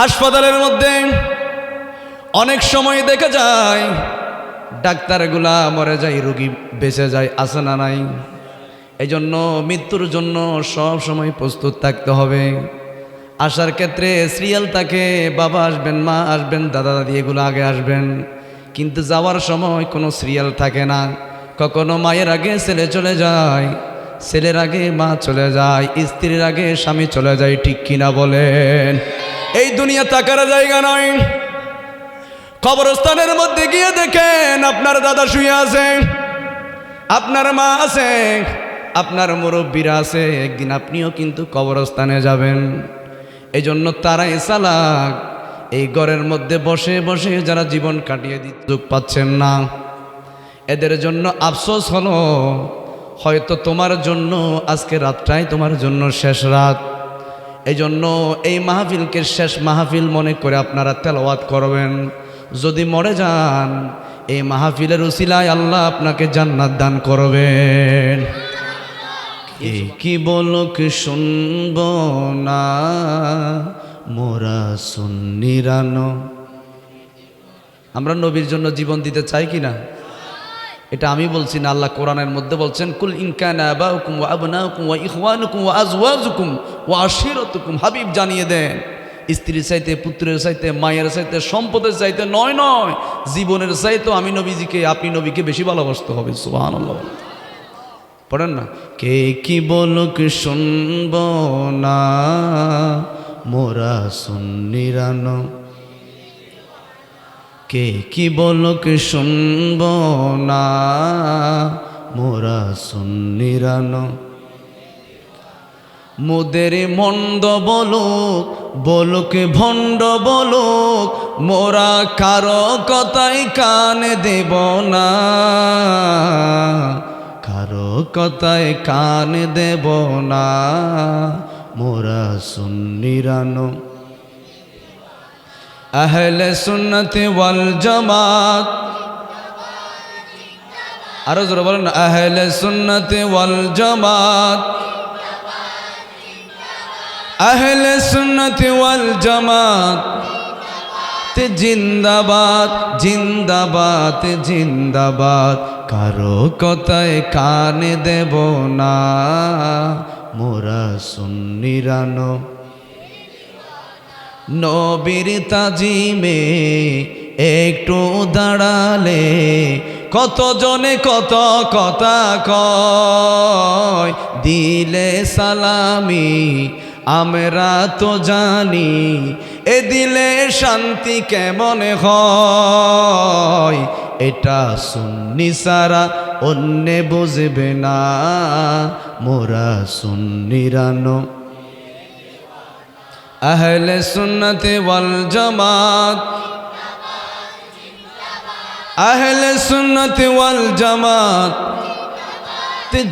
হাসপাতালের মধ্যে অনেক সময় দেখা যায় ডাক্তারগুলা মরে যায়, রোগী বেঁচে যায়, আছে না নাই? এই জন্য মৃত্যুর জন্য সব সময় প্রস্তুত থাকতে হবে। আসার ক্ষেত্রে সিরিয়াল থাকে, বাবা আসবেন, মা আসবেন, দাদা দাদি এগুলো আগে আসবেন, কিন্তু যাওয়ার সময় কোনো সিরিয়াল থাকে না। কখনো মায়ের আগে ছেলে চলে যায়, ছেলের আগে মা চলে যায়, স্ত্রীর আগে স্বামী চলে যায়, ঠিক কিনা বলেন? এই দুনিয়া থাকার জায়গা নয়। কবরস্থানের মধ্যে গিয়ে দেখেন আপনার দাদা শুয়ে আছে, আপনার মা আছে, আপনার মুরব্বীরা আছে, একদিন আপনিও কিন্তু কবরস্থানে যাবেন। এই জন্য তারাই চালাক, এই ঘরের মধ্যে বসে বসে যারা জীবন কাটিয়ে দিতে সুযোগ পাচ্ছেন না, এদের জন্য আফসোস হলো, হয়তো তোমার জন্য আজকে রাতটাই তোমার জন্য শেষ রাত। এই জন্য এই মাহফিলকে শেষ মাহফিল মনে করে আপনারা তেলাওয়াত করবেন। যদি মরে যান, এই মাহফিলের উসিলায় আল্লাহ আপনাকে জান্নাত দান করবেন। কি বলক শুনব না মোরা সুন্নিরানো। আমরা নবীর জন্য জীবন দিতে চাই কিনা? এটা আমি বলছি না, আল্লাহ কোরআনের মধ্যে বলছেন, কুল ইন কানা আবাউকুম ওয়া আবনাউকুম ওয়া ইখওয়ানুকুম ওয়া আজওয়াজুকুম ওয়া আশিরাতুকুম। হাবিব জানিয়ে দেন, স্ত্রীর চাইতে, পুত্রের চাইতে, মায়ের চাইতে, সম্পদের চাইতে নয়, জীবনের চাইতে আমি নবীজিকে, আপনি নবীকে বেশি ভালোবাসতে হবে। সুবহানাল্লাহ পড়েন না? কে কি বলুক শুনব না মোরা সুন্নিরানো, কে কি বলুক শুনব না মোরা সুন্নিরানো। মোদের মন্দ বলুক, বলুক ভণ্ড বলুক, মোরা কারো কথাই কান দেব না, কারো কথায় কান দেব না মোরা সুন্নিরানো। আহলে সুন্নাত ওয়াল জামাত, আরো জোরে বলেন না, আহলে সুন্নাত ওয়াল জামাত, আহলে সুন্নাত ওয়াল জামাত জিন্দাবাদ, জিন্দাবাদ, জিন্দাবাদ। কারো কথায় কান দেব না মোরা সুন্নিরানো। নবীর তাজিমে একটু দাঁড়ালে কত জনে কত কথা কয়, দিলে সালামি আমরা তো জানি, এ দিলে শান্তি কেমন হয়, এটা সুন্নি সারা অন্যে বুঝবে না মোরা সুন্নিরানো। আহলে সুন্নাত ওয়াল জামাত, আহলে সুন্নাত ওয়াল জামাত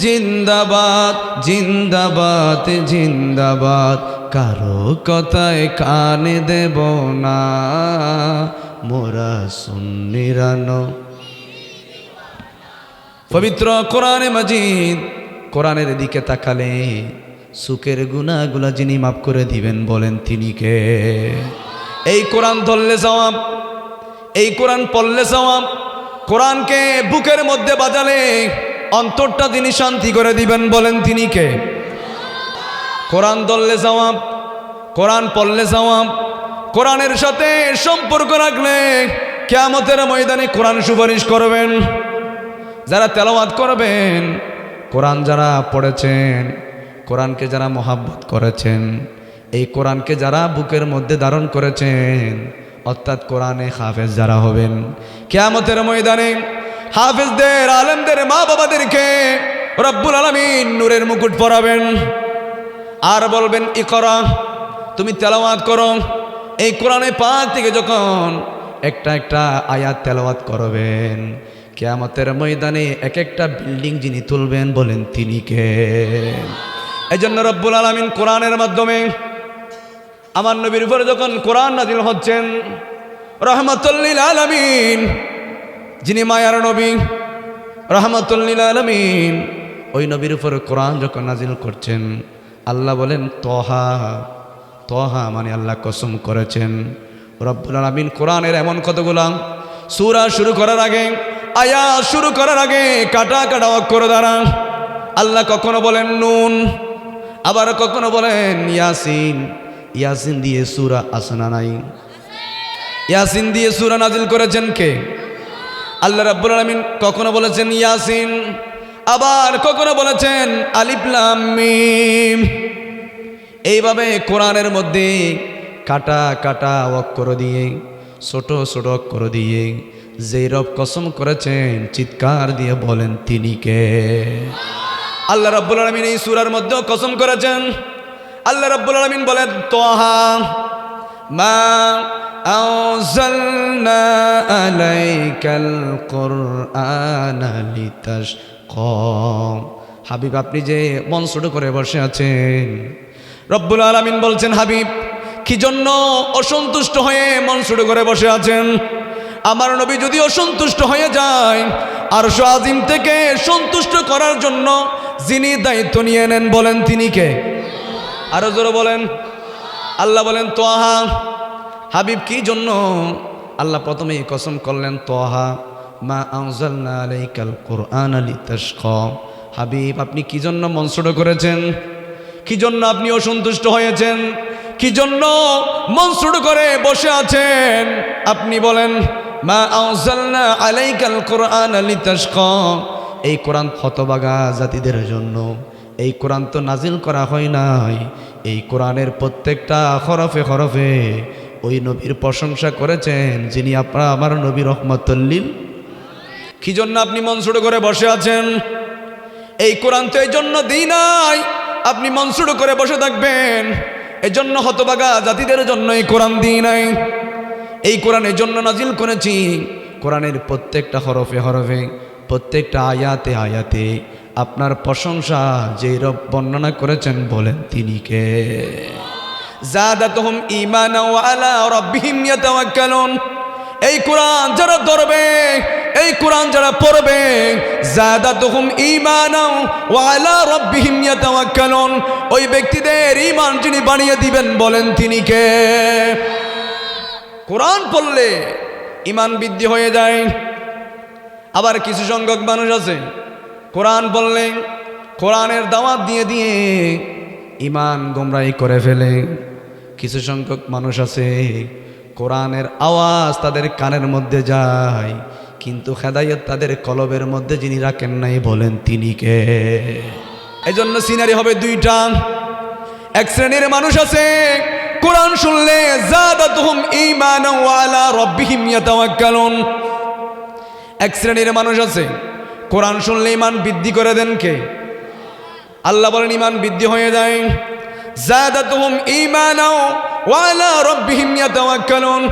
জিন্দাবাদ, জিন্দাবাদ, জিন্দাবাদ। কারো কথায় কান দেব না মোরা সুন্নিরানো। পবিত্র কোরআনে মাজিদ, কোরআনের দিকে তাকালে সুখের গুনাহগুলা যিনি মাফ করে দিবেন, বলেন তিনি কে? এই কোরআন ধরলে সওয়াব, এই কোরআন পড়লে সওয়াব, কোরআনকে বুকের মধ্যে বাজালে অন্তরটা তিনি শান্তি করে দিবেন, বলেন তিনি কে? কোরআন ধরলে সওয়াব, কোরআন পড়লে সওয়াব, কোরআনের সাথে সম্পর্ক রাখলে কিয়ামতের ময়দানে কোরআন সুপারিশ করবেন। যারা তেলাওয়াত করবেন, কোরআন যারা পড়েছেন, কোরআনকে যারা মহাব্বত করেছেন, এই কোরআনকে যারা বুকের মধ্যে ধারণ করেছেন, অর্থাৎ কোরআনে হাফেজ যারা হবেন, কিয়ামতের ময়দানে হাফেজদের, আলেমদের মা বাবাদেরকে রব্বুল আলামিন নূরের মুকুট পরাবেন আর বলবেন, ইকরা, তুমি তেলাওয়াত করো। এই কোরআনে পাক থেকে যখন একটা একটা আয়াত তেলাওয়াত করবেন, কিয়ামতের ময়দানে এক একটা বিল্ডিং যিনি তুলবেন, বলেন তিনি কে? এই জন্য রব্বুল আলামিন কোরআনের মাধ্যমে আমার নবীর উপরে যখন কোরআন নাযিল হচ্ছেন, রহমাতুল লিল আলামিন, যিনি মায়ার নবী, রহমাতুল লিল আলামিন, ওই নবীর উপরে কোরআন যখন নাযিল করছেন, আল্লাহ বলেন তহা, তহা মানে আল্লাহ কসম করেছেন। রব্বুল আলামিন কোরআনের এমন কতগুলো সূরা শুরু করার আগে, আয়াত শুরু করার আগে কাটা কাটা অক্ষর দ্বারা আল্লাহ কখনো বলেন নুন, আবার কখনো বলেন ইয়াসিন। ইয়াসিন দিয়ে সূরা আসনা নাই? ইয়াসিন দিয়ে সূরা নাজিল করেছেন কে? আল্লাহ রাব্বুল আলামিন। কখনো বলেছেন ইয়াসিন, আবার কখনো বলেছেন আলিফ লাম মিম। এইভাবে কোরআনের মধ্যে কাটা কাটা অক্ষর দিয়ে, ছোট ছোট অক্ষর দিয়ে যেই রব কসম করেছেন চিৎকার দিয়ে বলেন তিনি কে? আল্লাহ রাব্বুল আলামিন এই সূরার মধ্যেও কসম করেছেন। আল্লাহ রাব্বুল আলামিন বলেন তাহা মা আনজালনা আলাইকাল কুরআনা লিতাশকা। হাবিব আপনি যে মন ছোট করে বসে আছেন, রব্বুল আলামিন বলছেন হাবিব কি জন্য অসন্তুষ্ট হয়ে মন ছোট করে বসে আছেন? আমার নবী যদি অসন্তুষ্ট হয়ে যায়, আরশ আজিম থেকে সন্তুষ্ট করার জন্য যিনি দায়িত্ব নিয়ে নেন বলেন তিনি কে? আরো জোরে বলেন। আল্লাহ বলেন তাহা। হাবিব কি জন্য আল্লাহ প্রথমেই কসম করলেন তাহা মা আনজালনা আলাইকাল কুরআনা লিতাশকা। হাবিব আপনি কি জন্য মন ছোট করেছেন? কি জন্য আপনি অসন্তুষ্ট হয়েছেন? কি জন্য মন ছোট করে বসে আছেন? আপনি বলেন মা আনজালনা আলাইকাল কুরআনা লিতাশকা। এই কোরআন হতভাগা জাতিদের জন্য। এই কোরআন তো নাজিল করা হয় নাই। এই কোরআনের প্রত্যেকটা হরফে হরফে ওই নবীর প্রশংসা করেছেন যিনি আপনার আমার নবী রহমাতুল লিল। কি জন্য আপনি মন ছোট করে বসে আছেন? এই কোরআন তো এই জন্য দিই নাই আপনি মন ছোট করে বসে থাকবেন। এই জন্য হতভাগা জাতিদের জন্য এই কোরআন দিই নাই। এই কোরআন এই জন্য নাজিল করেছি, কোরআনের প্রত্যেকটা হরফে হরফে, প্রত্যেকটা আয়াতে আয়াতে আপনার প্রশংসা যে রব বর্ণনা করেছেন বলেন তিনি কে? যাদাতুহুম ঈমানা ওয়া আলা রাব্বিহিম ইয়াতাওয়াক্কালুন। এই কোরআন যারা ধরবে, এই কোরআন যারা পড়বে, যাদাতুহুম ঈমানা ওয়া আলা রাব্বিহিম ইয়াতাওয়াক্কালুন, ওই ব্যক্তিদের ঈমান যিনি বানিয়ে দিবেন বলেন তিনি কে? কোরআন পড়লে ঈমান বৃদ্ধি হয়ে যায়। আবার কিছু সংখ্যক মানুষ আছে কোরআন পড়লে কোরআনের দাওয়াত দিয়ে দিয়ে ঈমান গোমরাহি করে ফেলে। কিছু সংখ্যক মানুষ আছে কোরআনের আওয়াজ তাদের কানের মধ্যে যায়, কিন্তু হেদায়েত তাদের কলবের মধ্যে যিনি রাখেন নাই বলেন তিনি কে? এই জন্য সিনারি হবে দুইটা। এক শ্রেণীর মানুষ আছে কোরআন শুনলে যাদাতুহুম ঈমানা ওয়া আলা রাব্বিহিম ইয়াতাওয়াক্কালুন। এক শ্রেণীর মানুষ আছে কোরআন শুনলে ঈমান বৃদ্ধি করে দেন কে? আল্লাহ বলেন ঈমান বৃদ্ধি হয়ে যায়। যাদাতুহুম ঈমানা ওয়া আলা রাব্বিহিম ইয়াতাওয়াক্কালুন।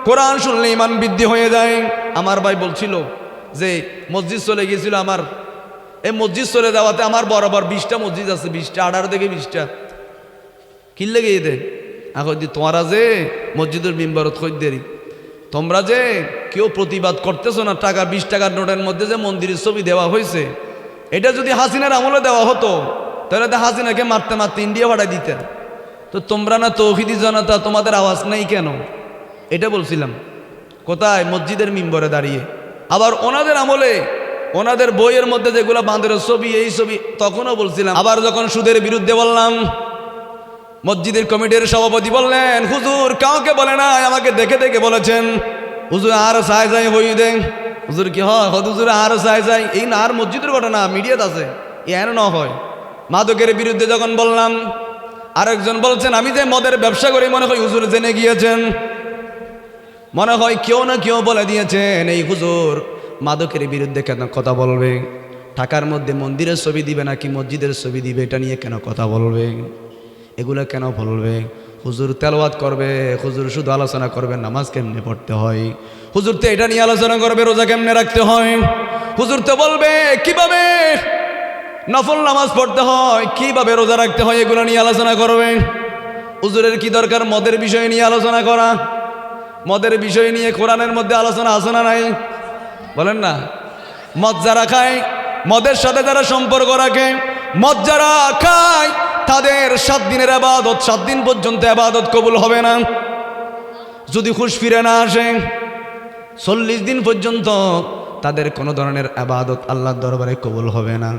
কোরআন শুনলে ঈমান বৃদ্ধি হয়ে যায়। আমার ভাই বলছিল যে মসজিদ চলে গিয়েছিল, আমার এই মসজিদ চলে যাওয়াতে আমার বরাবর 20টা মসজিদ আছে, 20টা 18 থেকে 20টা কিনলে গিয়ে দে এখন তোমরা যে মসজিদের মিম্বরত খোঁজ দেরি, তোমরা যে কেউ প্রতিবাদ করতেছো না টাকা 20 টাকার নোটের মধ্যে যে মন্দিরের ছবি দেওয়া হয়েছে, এটা যদি হাসিনার আমলে দেওয়া হতো তাহলে তো হাসিনাকে মারতে মারতে ইন্ডিয়া পাঠাই দিতেন। তো তোমরা না তৌহিদি জনতা, তোমাদের আওয়াজ নেই কেন? এটা বলছিলাম। কোথায়? মসজিদের মিম্বরে দাঁড়িয়ে। আবার ওনাদের আমলে ওনাদের বইয়ের মধ্যে যেগুলো বাঁদরের ছবি, এই ছবি তখনও বলছিলাম। আবার যখন সুদের বিরুদ্ধে বললাম, মসজিদের কমিটির সভাপতি বললেন হুজুর কাউকে বলে না, আমাকে দেখে দেখে বলেছেন। হুজুর আর চাই যাই হই দেন। হুজুর কি হয়? হুজুর আর চাই যাই এই না, আর মসজিদের ঘটনা মিডিয়াত আছে, এন ন হয়। মাদকের বিরুদ্ধে যখন বললাম, আরেকজন বলছেন আমি যে মদের ব্যবসা করি, মনে হয় হুজুর জেনে গিয়েছেন, মনে হয় কেউ না কেউ বলে দিয়েছেন এই হুজুর মাদকের বিরুদ্ধে কেন কথা বলবে, টাকার মধ্যে মন্দিরের ছবি দিবে নাকি মসজিদের ছবি দিবে, এটা নিয়ে কেন কথা বলবে, এগুলো কেন বলবে? হুজুর তেলাওয়াত করবে, হুজুর শুধু আলোচনা করবে নামাজ কেমনে পড়তে হয়, হুজুর তো এটা নিয়ে আলোচনা করবে রোজা কেমনে রাখতে হয়, হুজুর তো বলবে কিভাবে নফল নামাজ পড়তে হয়, কিভাবে রোজা রাখতে হয়, এগুলো নিয়ে আলোচনা করবে। হুজুরের কি দরকার মদের বিষয় নিয়ে আলোচনা করা? মদের বিষয় নিয়ে কোরআনের মধ্যে আলোচনা আছে না নাই? বলেন না। মদ যারা খায়, মদের সাথে যারা সম্পর্ক রাখে, মদ যারা খায় তাদের 7 দিনের ইবাদত, 7 দিন পর্যন্ত ইবাদত কবুল হবে না। যদি হুঁশ ফিরে না আসে 40 দিন পর্যন্ত তাদের কোনো ধরনের ইবাদত আল্লাহর দরবারে কবুল হবে না।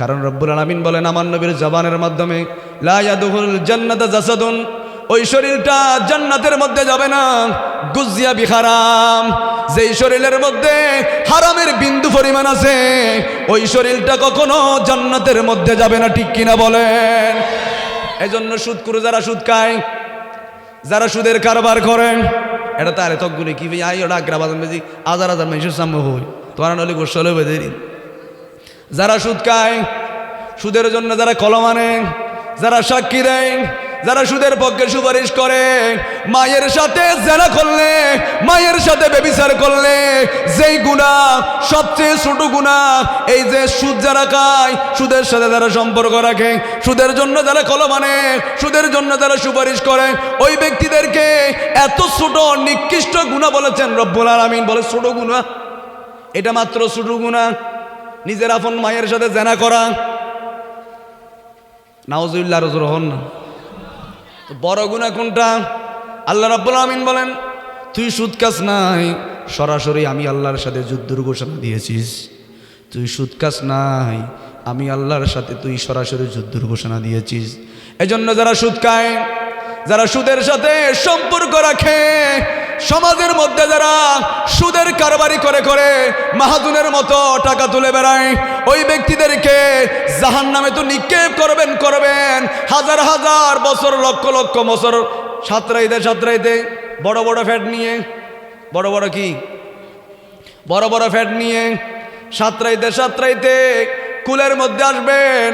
কারণ রব্বুল আলামিন বলেন আমার নবীর জবানের মাধ্যমে, লা ইয়াদখুল জান্নাতা জাসাদুন, ওই শরীরটা জান্নাতের মধ্যে যাবে না গুজিয়া বিহারাম, যেই শরীরের মধ্যে হারামের বিন্দু পরিমাণ আছে ওই শরীরটা কখনো জান্নাতের মধ্যে যাবে না। ঠিক কিনা বলেন? এজন্য সুদখোর যারা সুদ খায়, যারা সুদের কারবার করেন, এটা তারে তকগুলি কি ভাই ওটা আগ্রাবাদন বেজি হাজার হাজার মানুষের সামনে হই তোমার নলি গোসলে বেঁধে দিন। যারা সুদ খায়, সুদের জন্য যারা কলম আনে, যারা সাক্ষী দেয়, যারা সুদের পক্ষে সুপারিশ করে, মায়ের সাথে জেনা করলে, মায়ের সাথে ব্যভিচার করলে যেই গুনাহ সবচেয়ে ছোট গুনাহ, এই যে সুদ যারা খায়, সুদের সাথে যারা সম্পর্ক রাখে, সুদের জন্য যারা কলম আনে, সুদের জন্য যারা সুপারিশ করে, ওই ব্যক্তিদেরকে এত ছোট নিকৃষ্ট গুনাহ বলেছেন রব্বুল আলামিন। বলে ছোট গুনাহ, এটা মাত্র ছোট গুনাহ। নিজের আপন মায়ের সাথে জেনা করা, নাউজুবিল্লাহ, রজুর হন না। বড় গুনাহ কোনটা? আল্লাহ রাব্বুল আলামিন বলেন তুই সুদ খাস নাই, সরাসরি আমি আল্লাহর সাথে যুদ্ধের ঘোষণা দিয়েছিস। তুই সুদ খাস নাই, আমি আল্লাহর সাথে তুই সরাসরি যুদ্ধের ঘোষণা দিয়েছিস। এজন্য যারা সুদ খায়, যারা সুদের সাথে সম্পর্ক রাখে, সমাজের মধ্যে যারা সুদের কারবারি করে করে মাহাজুনের মতো টাকা তুলে বেড়ায়, ওই ব্যক্তিদেরকে জাহান্নামে তো নিক্ষেপ করবেন হাজার হাজার বছর, লক্ষ লক্ষ বছর সাঁতরাইতে বড় বড় ফ্যাট নিয়ে, বড় বড় কি বড় বড় ফ্যাট নিয়ে সাঁতরাইতে কুলের মধ্যে আসবেন।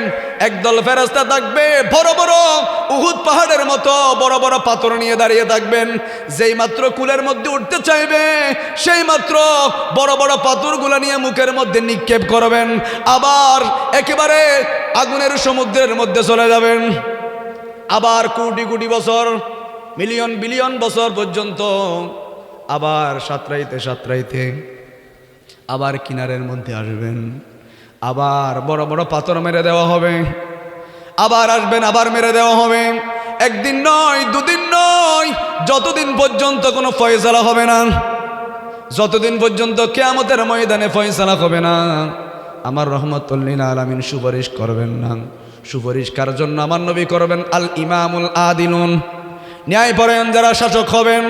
একদল ফেরেশতা থাকবে বড় বড় উহুদ পাহাড়ের মতো বড় বড় পাথর নিয়ে দাঁড়িয়ে থাকবেন। যেই মাত্র কুলের মধ্যে উঠতে চাইবে সেই মাত্র বড় বড় পাথরগুলো নিয়ে মুখের মধ্যে নিক্ষেপ করবেন, আবার একেবারে আগুনের সমুদ্রের মধ্যে চলে যাবেন। আবার কোটি কোটি বছর, মিলিয়ন বিলিয়ন বছর পর্যন্ত আবার সাঁতরাইতে আবার কিনারের মধ্যে আসবেন। আবার বড় বড় পাথর মেরে দেওয়া হবে, আবার আসবেন, আবার মেরে দেওয়া হবে। একদিন নয়, দুদিন নয়, যতদিন পর্যন্ত কোনো ফয়সালা হবে না, যতদিন পর্যন্ত কিয়ামতের ময়দানে ফয়সালা হবে না, আমার রহমতুল লিল আলামিন সুপারিশ করবেন না। সুপারিশ কার জন্য? আমার নবী করবেন। আল ইমামুল আদিলুন, ন্যায়পরায়ণ যারা শাসক হবেন,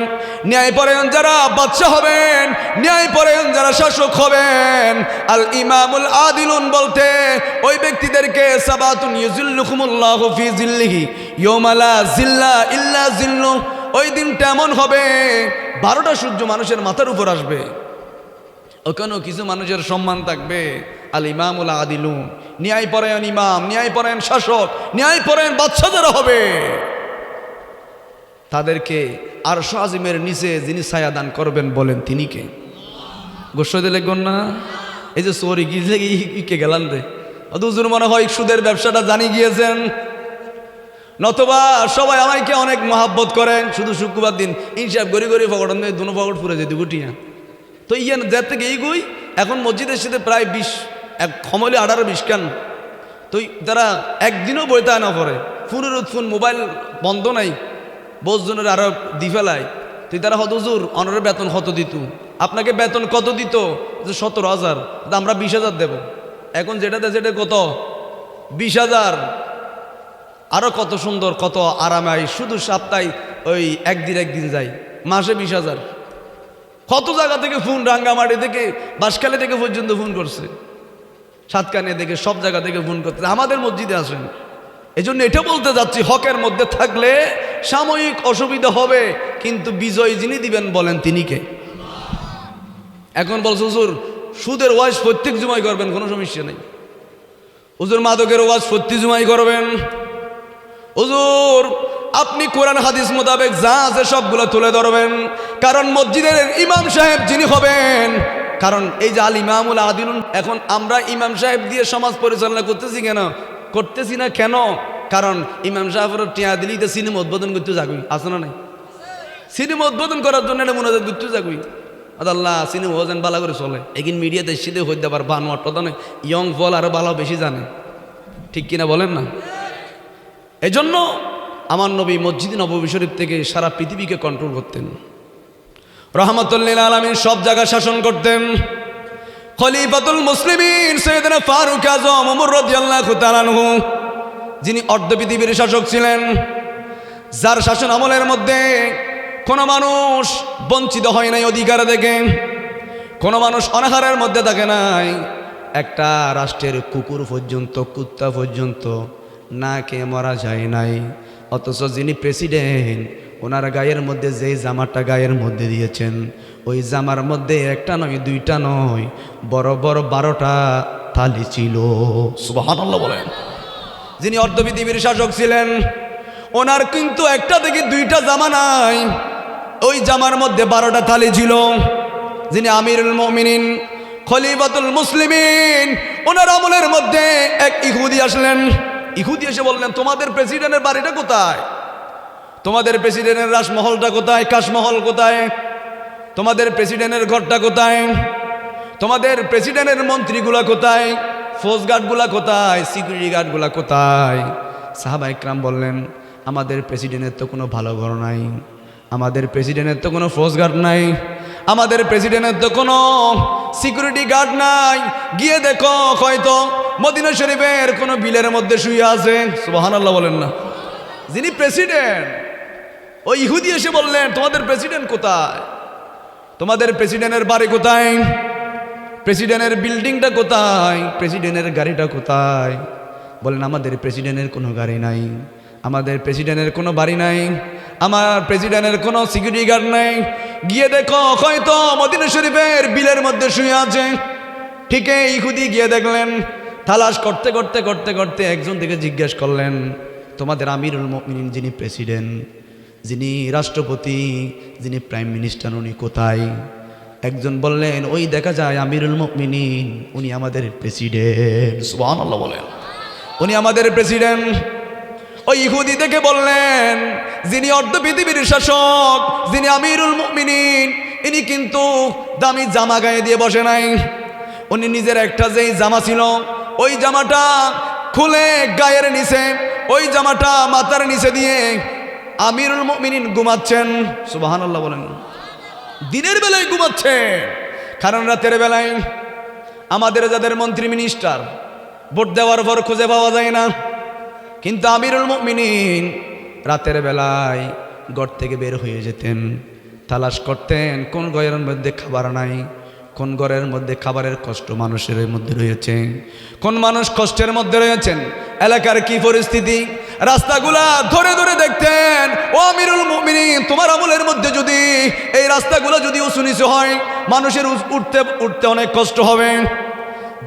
ন্যায়পরায়ণ যারা বাদশা হবেন, ন্যায়পরায়ণ যারা শাসক হবেন। আল ইমামুল আদিলুন বলতে ওই ব্যক্তিদেরকে সাবাতুন ইউজিল্লুকুমুল্লাহু ফি জিল্লিহি ইয়াওমা লা জিল্লা ইল্লা জিল্লু, ওই দিনটা এমন হবে 12টা সূর্য মানুষের মাথার উপর আসবে, ওখানেও কিছু মানুষের সম্মান থাকবে। আল ইমামুল আদিলুন, ন্যায়পরায়ণ ইমাম, ন্যায়পরায়ণ শাসক, ন্যায়পরায়ণ বাদশা যারা হবে তাদেরকে আরশ আজিমের নিচে যিনি ছায়া দান করবেন বলেন তিনি কে? গোস্বদে লিখবেন না? এই যে সরি কে গেলান রে, অত হুজুর মনে হয় সুদের ব্যবসাটা জানি গিয়েছেন, নতবা সবাই আমাকে অনেক মহাব্বত করেন। শুধু শুক্রবার দিন ইনসাফ গড়ি গড়ি ফকট দুনো ফকট ফুরে যেতে গুটিয়া তো ইয়ান যার থেকে এই গুই এখন মসজিদের সাথে প্রায় 20 এক খমলে 18-20 কেন তো তারা একদিনও বইতে না পড়ে, ফোনের ফোন মোবাইল বন্ধ নাই, বোঝজনের আরো দি ফেলায়। তুই তারা হত হুজুর অনারের বেতন কত দিত? আপনাকে বেতন কত দিত? যে 17,000, আমরা 20,000 দেব। এখন যেটা দেয় সেটা কত? 20,000। আরো কত সুন্দর, কত আরামাই, শুধু সপ্তাহে ওই একদিন যাই, মাসে 20,000। কত জায়গা থেকে ফোন, রাঙ্গামাটি থেকে বাঁশখালী থেকে পর্যন্ত ফোন করছে, সাতকানিয়া থেকে সব জায়গা থেকে ফোন করতে আমাদের মসজিদে আসেন। এই জন্য এটা বলতে যাচ্ছি, হকের মধ্যে থাকলে সাময়িক অসুবিধা হবে, কিন্তু বিজয় যিনি দিবেন বলেন তিনি কে? এখন বলছে হুজুর সুদের ওয়াজ প্রত্যেক জুমাই করবেন, কোনো সমস্যা নেই। হুজুর মাদকের ওয়াজ প্রত্যেক জুমাই করবেন। হুজুর আপনি কোরআন হাদিস মোতাবেক যা আছে সবগুলো তুলে ধরবেন, কারণ মসজিদের ইমাম সাহেব যিনি হবেন, কারণ এই যে আল ইমামুল আদিলুন, এখন আমরা ইমাম সাহেব দিয়ে সমাজ পরিচালনা করতেছি কেন? করতেছি না কেন? কারণ ইমাম সাহেবের টিয়া দিলেই তো সিনেমা উদ্বোধন করতে যাগুই, আছে না নাই? সিনেমা উদ্বোধন করার জন্য এটা মনে করতে যাগুই। আল্লাহ সিনেমা হোসেন বালা করে চলে, এগিন মিডিয়াতে সিধে হইতে পার বানোয়ার প্রধান ইয়ং ফল আরো ভালো বেশি জানে, ঠিক কিনা বলেন না? এজন্য আমার নবী মসজিদ নববী শরীফ থেকে সারা পৃথিবীকে কন্ট্রোল করতেন। রহমতুল্লিল আলামিন সব জায়গায় শাসন করতেন। খলিফাতুল মুসলিমিন সৈয়দনা ফারুক আজম ওমর রাদিয়াল্লাহু তাআলা আনহু, যিনি অর্ধ পৃথিবীর শাসক ছিলেন, যার শাসন আমলের মধ্যে কোনো মানুষ বঞ্চিত হয় নাই অধিকার থেকে, কোনো মানুষ অনাহারের মধ্যে থাকে নাই, একটা রাষ্ট্রের কুকুর পর্যন্ত কুত্তা পর্যন্ত না খেয়ে মারা যায় নাই। অথচ যিনি প্রেসিডেন্ট, ওনার গায়ের মধ্যে যেই জামাটা গায়ের মধ্যে দিয়েছেন, ওই জামার মধ্যে একটা নয় দুইটা নয়, বড় বড় 12টা থালি ছিল। সুবহানাল্লাহ বলেন। যিনি অর্ধ পৃথিবীর শাসক ছিলেন, ওনার কিন্তু একটা থেকে দুইটা জামা নাই, ওই জামার মধ্যে 12টা থালি ছিল। যিনি আমিরুল মুমিনিন খলিফাতুল মুসলিমিন, ওনার আমলের মধ্যে এক ইহুদি আসলেন। ইহুদি এসে বললেন, তোমাদের প্রেসিডেন্টের বাড়িটা কোথায়? তোমাদের প্রেসিডেন্টের রাজমহলটা কোথায়? কাশমহল কোথায়? তোমাদের প্রেসিডেন্টের ঘরটা কোথায়? তোমাদের প্রেসিডেন্টের মন্ত্রীগুলা কোথায়? ফৌজ গার্ডগুলা কোথায়? সিকিউরিটি গার্ডগুলা কোথায়? সাহাবা ইকরাম বললেন, আমাদের প্রেসিডেন্টের তো কোনো ভালো ঘর নাই, আমাদের প্রেসিডেন্টের তো কোনো ফৌজ গার্ড নাই, আমাদের প্রেসিডেন্টের তো কোনো সিকিউরিটি গার্ড নাই। গিয়ে দেখো, হয়তো মদিনা শরীফের কোনো বিলের মধ্যে শুয়ে আছে। সুবহানাল্লাহ বলেন না। যিনি প্রেসিডেন্ট, ওই ইহুদি এসে বললেন, তোমাদের প্রেসিডেন্ট কোথায়? তোমাদের প্রেসিডেন্টের বাড়ি কোথায়? প্রেসিডেন্টের বিল্ডিংটা কোথায়? প্রেসিডেন্টের গাড়িটা কোথায়? বলেন, আমাদের প্রেসিডেন্টের কোনো গাড়ি নাই, আমাদের প্রেসিডেন্টের কোনো বাড়ি নাই, আমার প্রেসিডেন্টের কোনো সিকিউরিটি গার্ড নাই। গিয়ে দেখো, হয়তো মদিনা শরীফের বিলের মধ্যে শুয়ে আছে। ঠিক ইহুদি গিয়ে দেখলেন, তালাশ করতে করতে করতে করতে একজন থেকে জিজ্ঞেস করলেন, তোমাদের আমিরুল মুমিনিন যিনি প্রেসিডেন্ট, যিনি রাষ্ট্রপতি, যিনি প্রাইম মিনিস্টার, উনি কোথায়? একজন বললেন, ওই দেখা যায় আমিরুল মুমিনিন, উনি আমাদের প্রেসিডেন্ট। সুবহানাল্লাহ বলেন। উনি আমাদের প্রেসিডেন্ট। ওই ইহুদি দেখে বললেন, যিনি অর্ধ পৃথিবীর শাসক, যিনি আমিরুল মুমিনিন, ইনি কিন্তু দামি জামা গায়ে দিয়ে বসে নাই। উনি নিজের একটা যেই জামা ছিল, ওই জামাটা খুলে গায়ের নিচে, ওই জামাটা মাথার নিচে দিয়ে আমিরুল মুমিনিন ঘুমাচ্ছেন। সুবহানাল্লাহ বলেন। দিনের বেলায় ঘুমাচ্ছে, কারণ রাতের বেলায় আমাদের যাদের মন্ত্রী মিনিস্টার ভোট দেওয়ার পর খুঁজে পাওয়া যায় না, কিন্তু আমিরুল মুমিনিন রাতের বেলায় ঘর থেকে বের হয়ে যেতেন, তালাশ করতেন কোন ঘরের মধ্যে খাবার নাই, কোন ঘরের মধ্যে খাবারের কষ্ট মানুষের মধ্যে রয়েছে, কোন মানুষ কষ্টের মধ্যে রয়েছেন, এলাকার কি পরিস্থিতি, রাস্তাগুলা ধরে ধরে দেখতেন। ও আমিরুল মুমিনিন, তোমার আমলের মধ্যে যদি এই রাস্তাগুলো যদি উঁচু নিচু হয়, মানুষের উঠতে উঠতে অনেক কষ্ট হবে।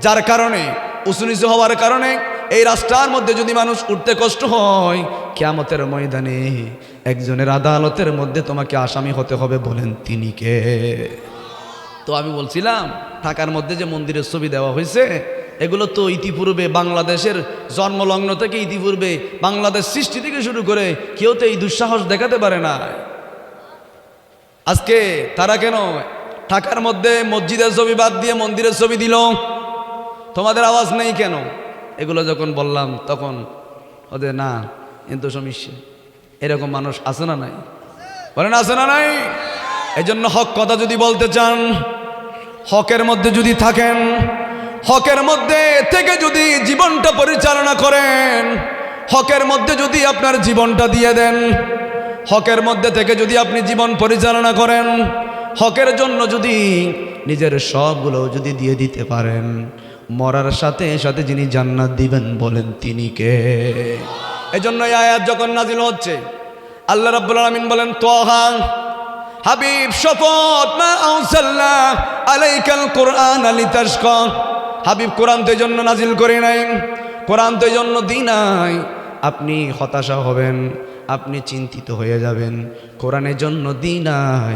যার কারণে উঁচু নিচু হওয়ার কারণে এই রাস্তার মধ্যে যদি মানুষ উঠতে কষ্ট হয়, কিয়ামতের ময়দানে একজনের আদালতের মধ্যে তোমাকে আসামি হতে হবে। বলেন তিনি কে? তো আমি বলছিলাম, ঢাকার মধ্যে যে মন্দিরের ছবি দেওয়া হয়েছে, এগুলো তো ইতিপূর্বে বাংলাদেশের জন্মলগ্ন থেকে, ইতিপূর্বে বাংলাদেশ সৃষ্টি থেকে শুরু করে কেউ তো এই দুঃসাহস দেখাতে পারে না। আজকে তারা কেন ঢাকার মধ্যে মসজিদের ছবি বাদ দিয়ে মন্দিরের ছবি দিল? তোমাদের আওয়াজ নেই কেন? এগুলো যখন বললাম তখন ওদের না, কিন্তু সমস্যা। এরকম মানুষ আছে না নাই? বলেন আছে না নাই? এই জন্য হক কথা যদি বলতে চান, হকের মধ্যে যদি থাকেন, হকের মধ্যে থেকে যদি জীবনটা পরিচালনা করেন, হকের মধ্যে যদি আপনার জীবনটা দিয়ে দেন, হকের মধ্যে থেকে যদি আপনি জীবন পরিচালনা করেন, হকের জন্য যদি নিজের সবগুলো যদি দিয়ে দিতে পারেন, মরার সাথে সাথে যিনি জান্নাত দিবেন, বলেন তিনি কে? এজন্য এই আয়াত যখন নাজিল হচ্ছে, আল্লাহ রাব্বুল আলামিন বলেন, তাহা হাবিব শপথ, মা আনজালনা আলাইকাল কুরআন লিতাশকা। হাবিব, কোরআন তো এই জন্য নাজিল করে নাই, কোরআন তো এই জন্য দিই নাই আপনি হতাশা হবেন, আপনি চিন্তিত হয়ে যাবেন। কোরআনের জন্য দিই নাই,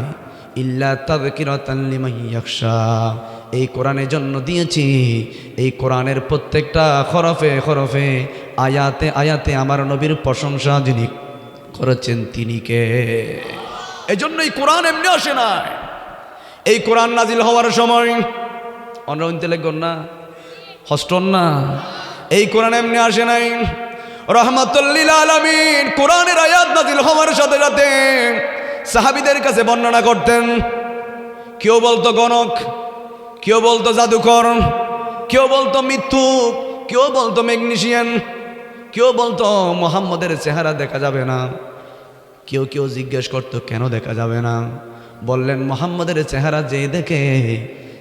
ইল্লা তাযকিরাতান লিমান ইয়াখশা। এই কোরআনের জন্য দিয়েছি, এই কোরআনের প্রত্যেকটা হরফে হরফে, আয়াতে আয়াতে আমার নবীর প্রশংসা যিনি করেছেন তিনি কে? এই জন্য এই কোরআন এমনি আসে না। এই কোরআন নাজিল হওয়ার সময় অন্য লাগন না, হস্টন না, এই কোরআন এমনি আসে নাই। রহমাতুল লিল আলামিন কোরআনের আয়াত নাযিল হওয়ার সাথে সাথে সাহাবীদের কাছে বর্ণনা করতেন। কেউ বলতো গণক, কেউ বলতো জাদুকর, কেউ বলতো মিথ্যুক, কেউ বলতো ম্যাগনেশিয়ান, কেউ বলতো মুহাম্মদের চেহারা দেখা যাবে না। কেউ কেউ জিজ্ঞেস করতো কেন দেখা যাবে না? বললেন মুহাম্মদের চেহারা যে দেখে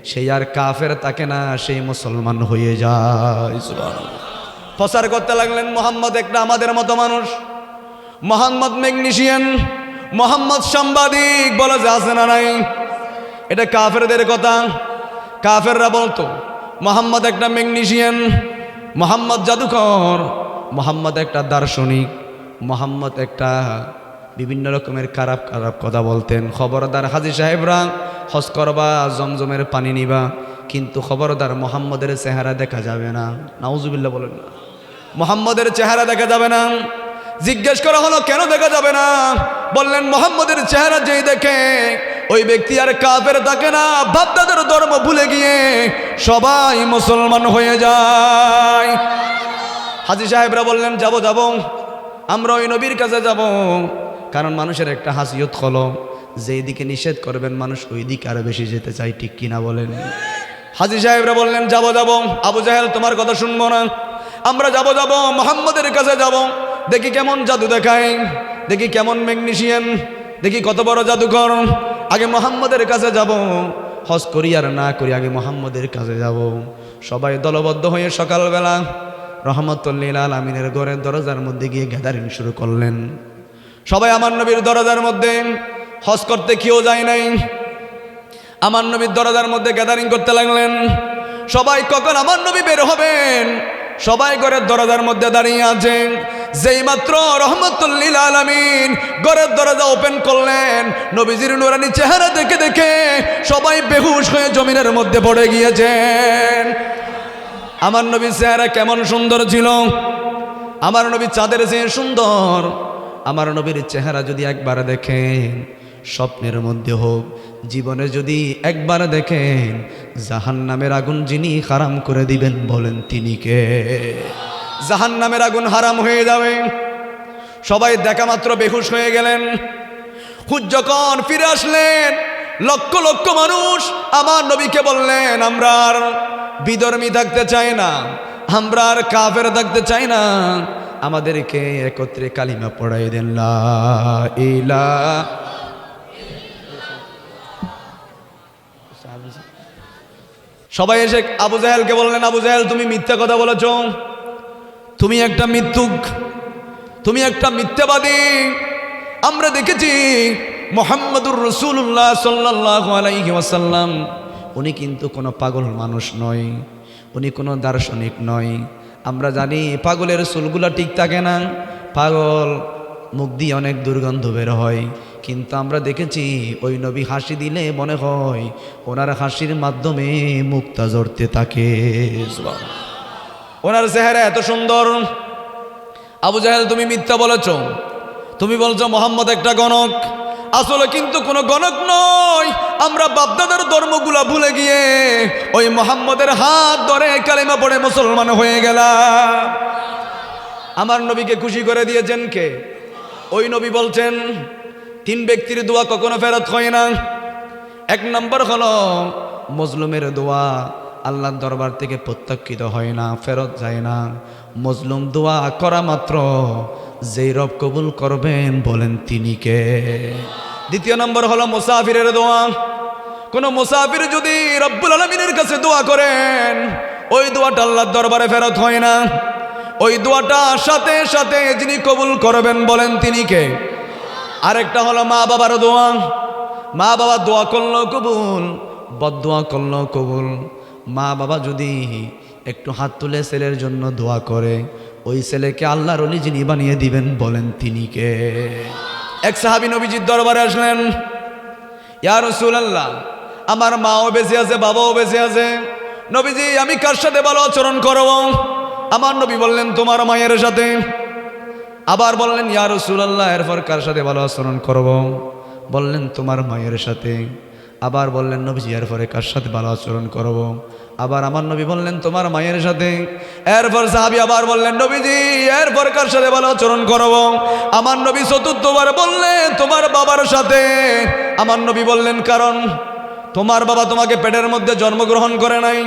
সেই আর কাফের থাকে না, সেই মুসলমান হয়ে যায়। সুবহানাল্লাহ। প্রচার করতে লাগলেন মুহাম্মদ একটা আমাদের মতো মানুষ, মুহাম্মদ ম্যাগনেশিয়ান, মুহাম্মদ সাংবাদিক, বলে যে আছে না নাই? এটা কাফেরদের কথা। কাফেররা বলতো মুহাম্মদ একটা ম্যাগনেশিয়ান, মুহাম্মদ জাদুকর, মুহাম্মদ একটা দার্শনিক, মুহাম্মদ একটা বিভিন্ন রকমের খারাপ খারাপ কথা বলতেন। খবরদার হাজী সাহেবরা, হজ করবা, জমজমের পানি নিবা, কিন্তু খবরদার মুহাম্মদের চেহারা দেখা যাবে না। নাউজুবিল্লাহ বলেন না, মুহাম্মদের চেহারা দেখা যাবে না। জিজ্ঞেস করা হলো কেন দেখা যাবে না? বললেন মুহাম্মদের চেহারা যেই দেখে ওই ব্যক্তি আর কাফের থাকে না, বাপদাদার ধর্ম ভুলে গিয়ে সবাই মুসলমান হয়ে যায়। হাজী সাহেবরা বললেন যাব যাব, আমরা ওই নবীর কাছে যাব। কারণ মানুষের একটা হাসিয়ত হলো যেই দিকে নিষেধ করবেন মানুষ ওই দিকে আরো বেশি যেতে চাই, ঠিক কিনা বলেন? হাজী সাহেবরা বললেন যাব যাব, আবু জাহেল তোমার কথা শুনবো না, আমরা যাব যাব, মুহাম্মদের কাছে যাব, দেখি কেমন জাদু দেখায়, দেখি কেমন ম্যাগনেশিয়ান, দেখি কত বড় জাদুকর। আগে মুহাম্মদের কাছে যাব, হজ করি আর না করি আগে মুহাম্মদের কাছে যাব। সবাই দলবদ্ধ হয়ে সকালবেলা রহমাতুল লিল আলামিনের ঘরের দরজার মধ্যে গিয়ে গ্যাদারিং শুরু করলেন। সবাই আমার নবীর দরজার মধ্যে, হজ করতে কেউ যায় নাই, আমার নবীর দরজার মধ্যে গ্যাদারিং করতে লাগলেন। সবাই কখন আমার নবী বের হবেন, সবাই ঘরের দরজার মধ্যে দাঁড়িয়ে আছেন। যেই মাত্র রহমাতুল লিল আলামিন ঘরের দরজা ওপেন করলেন, নবীজির নূরানী চেহারা দেখে দেখে সবাই বেহুশ হয়ে জমিনের মধ্যে পড়ে গিয়েছেন। আমার নবীর চেহারা কেমন সুন্দর ছিল! আমার নবী চাঁদের চেয়ে সুন্দর। আমার নবীর চেহারা যদি একবার দেখেন, স্বপ্নের মধ্যে হোক, জীবনে যদি একবার দেখেন, জাহান্নামের আগুন যিনি হারাম করে দিবেন বলেন তিনি কে? জাহান্নামের আগুন হারাম হয়ে যাবে। সবাই দেখা মাত্র বেহুশ হয়ে গেলেন। হুজ যখন ফিরে আসলেন, লক্ষ লক্ষ মানুষ আমার নবীকে বললেন আমরা আর বিধর্মী থাকতে চাই না, আমরা আর কাফের থাকতে চাই না, আমাদেরকে একত্রে কালিমা পড়াই দেন, লা ইলাহা। সবাই এসে আবু জাহেলকে বললেন, আবু জাহেল তুমি মিথ্যা কথা বলেছ, তুমি একটা মিথ্যুক, তুমি একটা মিথ্যাবাদী। আমরা দেখেছি মুহাম্মদুর রাসূলুল্লাহ সাল্লাল্লাহু আলাইহি ওয়াসাল্লাম উনি কিন্তু কোনো পাগল মানুষ নয়, উনি কোনো দার্শনিক নয়। আমরা জানি পাগলের চুলগুলা ঠিক থাকে না, পাগল মুখ দিয়ে অনেক দুর্গন্ধ বের হয়, কিন্তু আমরা দেখেছি ওই নবী হাসি দিলে মনে হয় ওনার হাসির মাধ্যমে মুক্তা ঝরতে থাকে। ওনার চেহারা এত সুন্দর। আবু জাহেল তুমি মিথ্যা বলেছ, তুমি বলছো মুহাম্মদ একটা গণক, আসলে কিন্তু কোনো গণক নয়। আমরা বাপদাদার ধর্মগুলা ভুলে গিয়ে ওই মুহাম্মদের হাত ধরে কালিমা পড়ে মুসলমান হয়ে গেলাম। আমার নবীকে খুশি করে দিয়েছেন কে? ওই নবী বলছেন তিন ব্যক্তির দোয়া কখনো ফেরত হয় না। এক নম্বর হলো মজলুমের দোয়া আল্লাহর দরবার থেকে প্রত্যাখ্যিত হয় না, ফেরত যায় না। মজলুম দোয়া করা মাত্র যেই রব কবুল করবেন বলেন তিনি কে? দ্বিতীয় নম্বর হলো মুসাফিরের দোয়া। কোন মুসাফির যদি রব্বুল আলামিনের কাছে দোয়া করেন, ওই দোয়াটা আল্লাহর দরবারে ফেরত হয় না। ওই দোয়াটা সাথে সাথে যিনি কবুল করবেন বলেন তিনি কে? আরেকটা হলো মা বাবার দোয়া। মা বাবা দোয়া করলো কবুল, বদদোয়া করলো কবুল। মা বাবা যদি একটু হাত তুলে ছেলের জন্য দোয়া করে, ওই ছেলেকে আল্লাহর ওলি যিনি বানিয়ে দিবেন বলেন তিনি কে? এক সাহাবী নবীজির দরবারে আসলেন, ইয়া রাসূলুল্লাহ আমার মাও বেঁচে আছে, বাবাও বেঁচে আছে, নবীজি আমি কার সাথে ভালো আচরণ করব? আমার নবী বললেন তোমার মায়ের সাথে। আবার বললেন ইয়া রাসূলুল্লাহ এরপর কার সাথে ভালো আচরণ করব? বললেন তোমার মায়ের সাথে। আবার বললেন নবীজি এরপরে কার সাথে ভালো আচরণ করব? আবার আমার নবী বললেন তোমার মায়ের সাথে। এরপর সাহাবী আবার বললেন নবীজি এরপর কার সাথে ভালো আচরণ করব? আমার নবী চতুর্থবার বললেন তোমার বাবার সাথে। আমার নবী বললেন কারণ তোমার বাবা তোমাকে পেটের মধ্যে জন্মগ্রহণ করে নাই,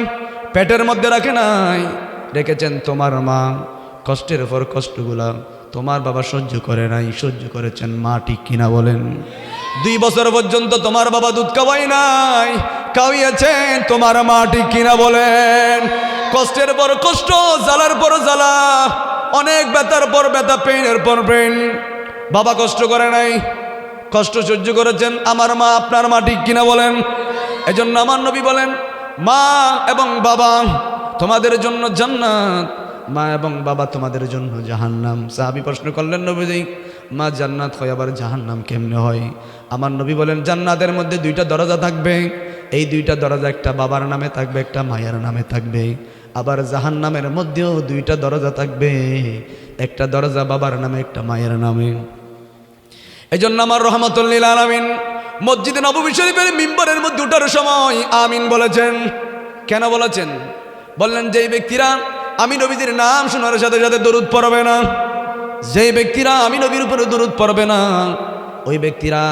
পেটের মধ্যে রাখে নাই, রেখেছেন তোমার মা। কষ্টের পর কষ্টগুলা তোমার বাবা সহ্য করে নাই, সহ্য করেছেন মা, ঠিক কিনা বলেন? 2 বছর পর্যন্ত তোমার বাবা দুধ খাওয়াই নাই, খাওয়িয়েছেন তোমার মা, ঠিক কিনা বলেন? কষ্টের পর কষ্ট, জ্বালার পর জ্বালা, অনেক ব্যথার পর ব্যথা, পেইনের পর পেইন, বাবা কষ্ট করে নাই, কষ্ট সহ্য করেছেন আমার মা, আপনার মা, ঠিক কিনা বলেন? এজন্য আমার নবী বলেন মা এবং বাবা তোমাদের জন্য জান্নাত, মা এবং বাবা তোমাদের জন্য জাহান্নাম। সাহাবী প্রশ্ন করলেন নবীজি মা জান্নাত হয় আবার জাহান্নাম কেমনে হয়? আমার নবী বলেন জান্নাতের মধ্যে 2টা দরজা থাকবে, এই 2টা দরজা একটা বাবার নামে থাকবে, একটা মায়ের নামে থাকবে। আবার জাহান্নামের মধ্যেও 2টা দরজা থাকবে, একটা দরজা বাবার নামে, একটা মায়ের নামে। এজন্য আমার রহমাতুল লিল আলামিন মসজিদে নববী শরীফের মিম্বরের মধ্যে উঠার সময় আমিন বলেছেন। কেন বলেছেন? বললেন যেই ব্যক্তিরা আমি নবীজির নাম শোনার সাথে সাথে দরুদ পড়বে না, যেই ব্যক্তিরা আমি নবীর উপরে দরুদ পড়বে না, ওই ব্যক্তিরা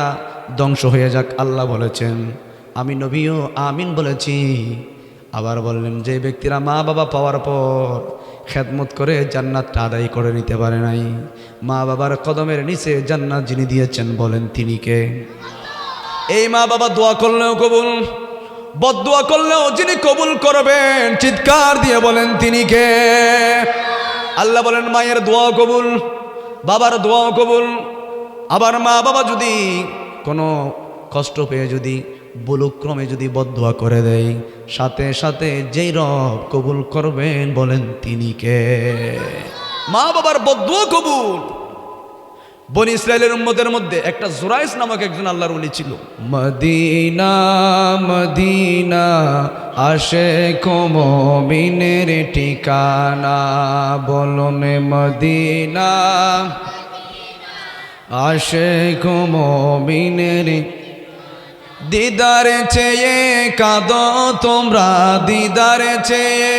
ধ্বংস হয়ে যাক, আল্লাহ বলেছেন। আমি নবীও আমিন বলেছি। আবার বললেন যে ব্যক্তিরা মা বাবা পাওয়ার পর খেদমত করে জান্নাতটা আদায় করে নিতে পারে নাই, মা বাবার কদমের নিচে জান্নাত যিনি দিয়েছেন বলেন তিনি কে? এই মা বাবা দোয়া করলেও কবুল, বদদোয়া করলেও যিনি কবুল করবেন, চিৎকার দিয়ে বলেন তিনি কে? আল্লাহ বলেন মায়ের দোয়া কবুল, বাবার দোয়া কবুল। আবার মা বাবা যদি কোনো কষ্ট পেয়ে যদি বুলুক্রমে যদি বদদোয়া করে দেয়, সাথে সাথে যেই রব কবুল করবেন বলেন তিনি কে? মা বাবার বদদোয়া কবুল। বনি ইসরায়েলের উম্মতের মধ্যে একটা জুরাইস নামক একজন আল্লাহর ওলি ছিল। মদিনা মদিনা আশিক মুমিনের ঠিকানা, বলুন মদিনা আশিক মুমিনের। দিদারে চেয়ে কাঁদো তোমরা, দিদারে চেয়ে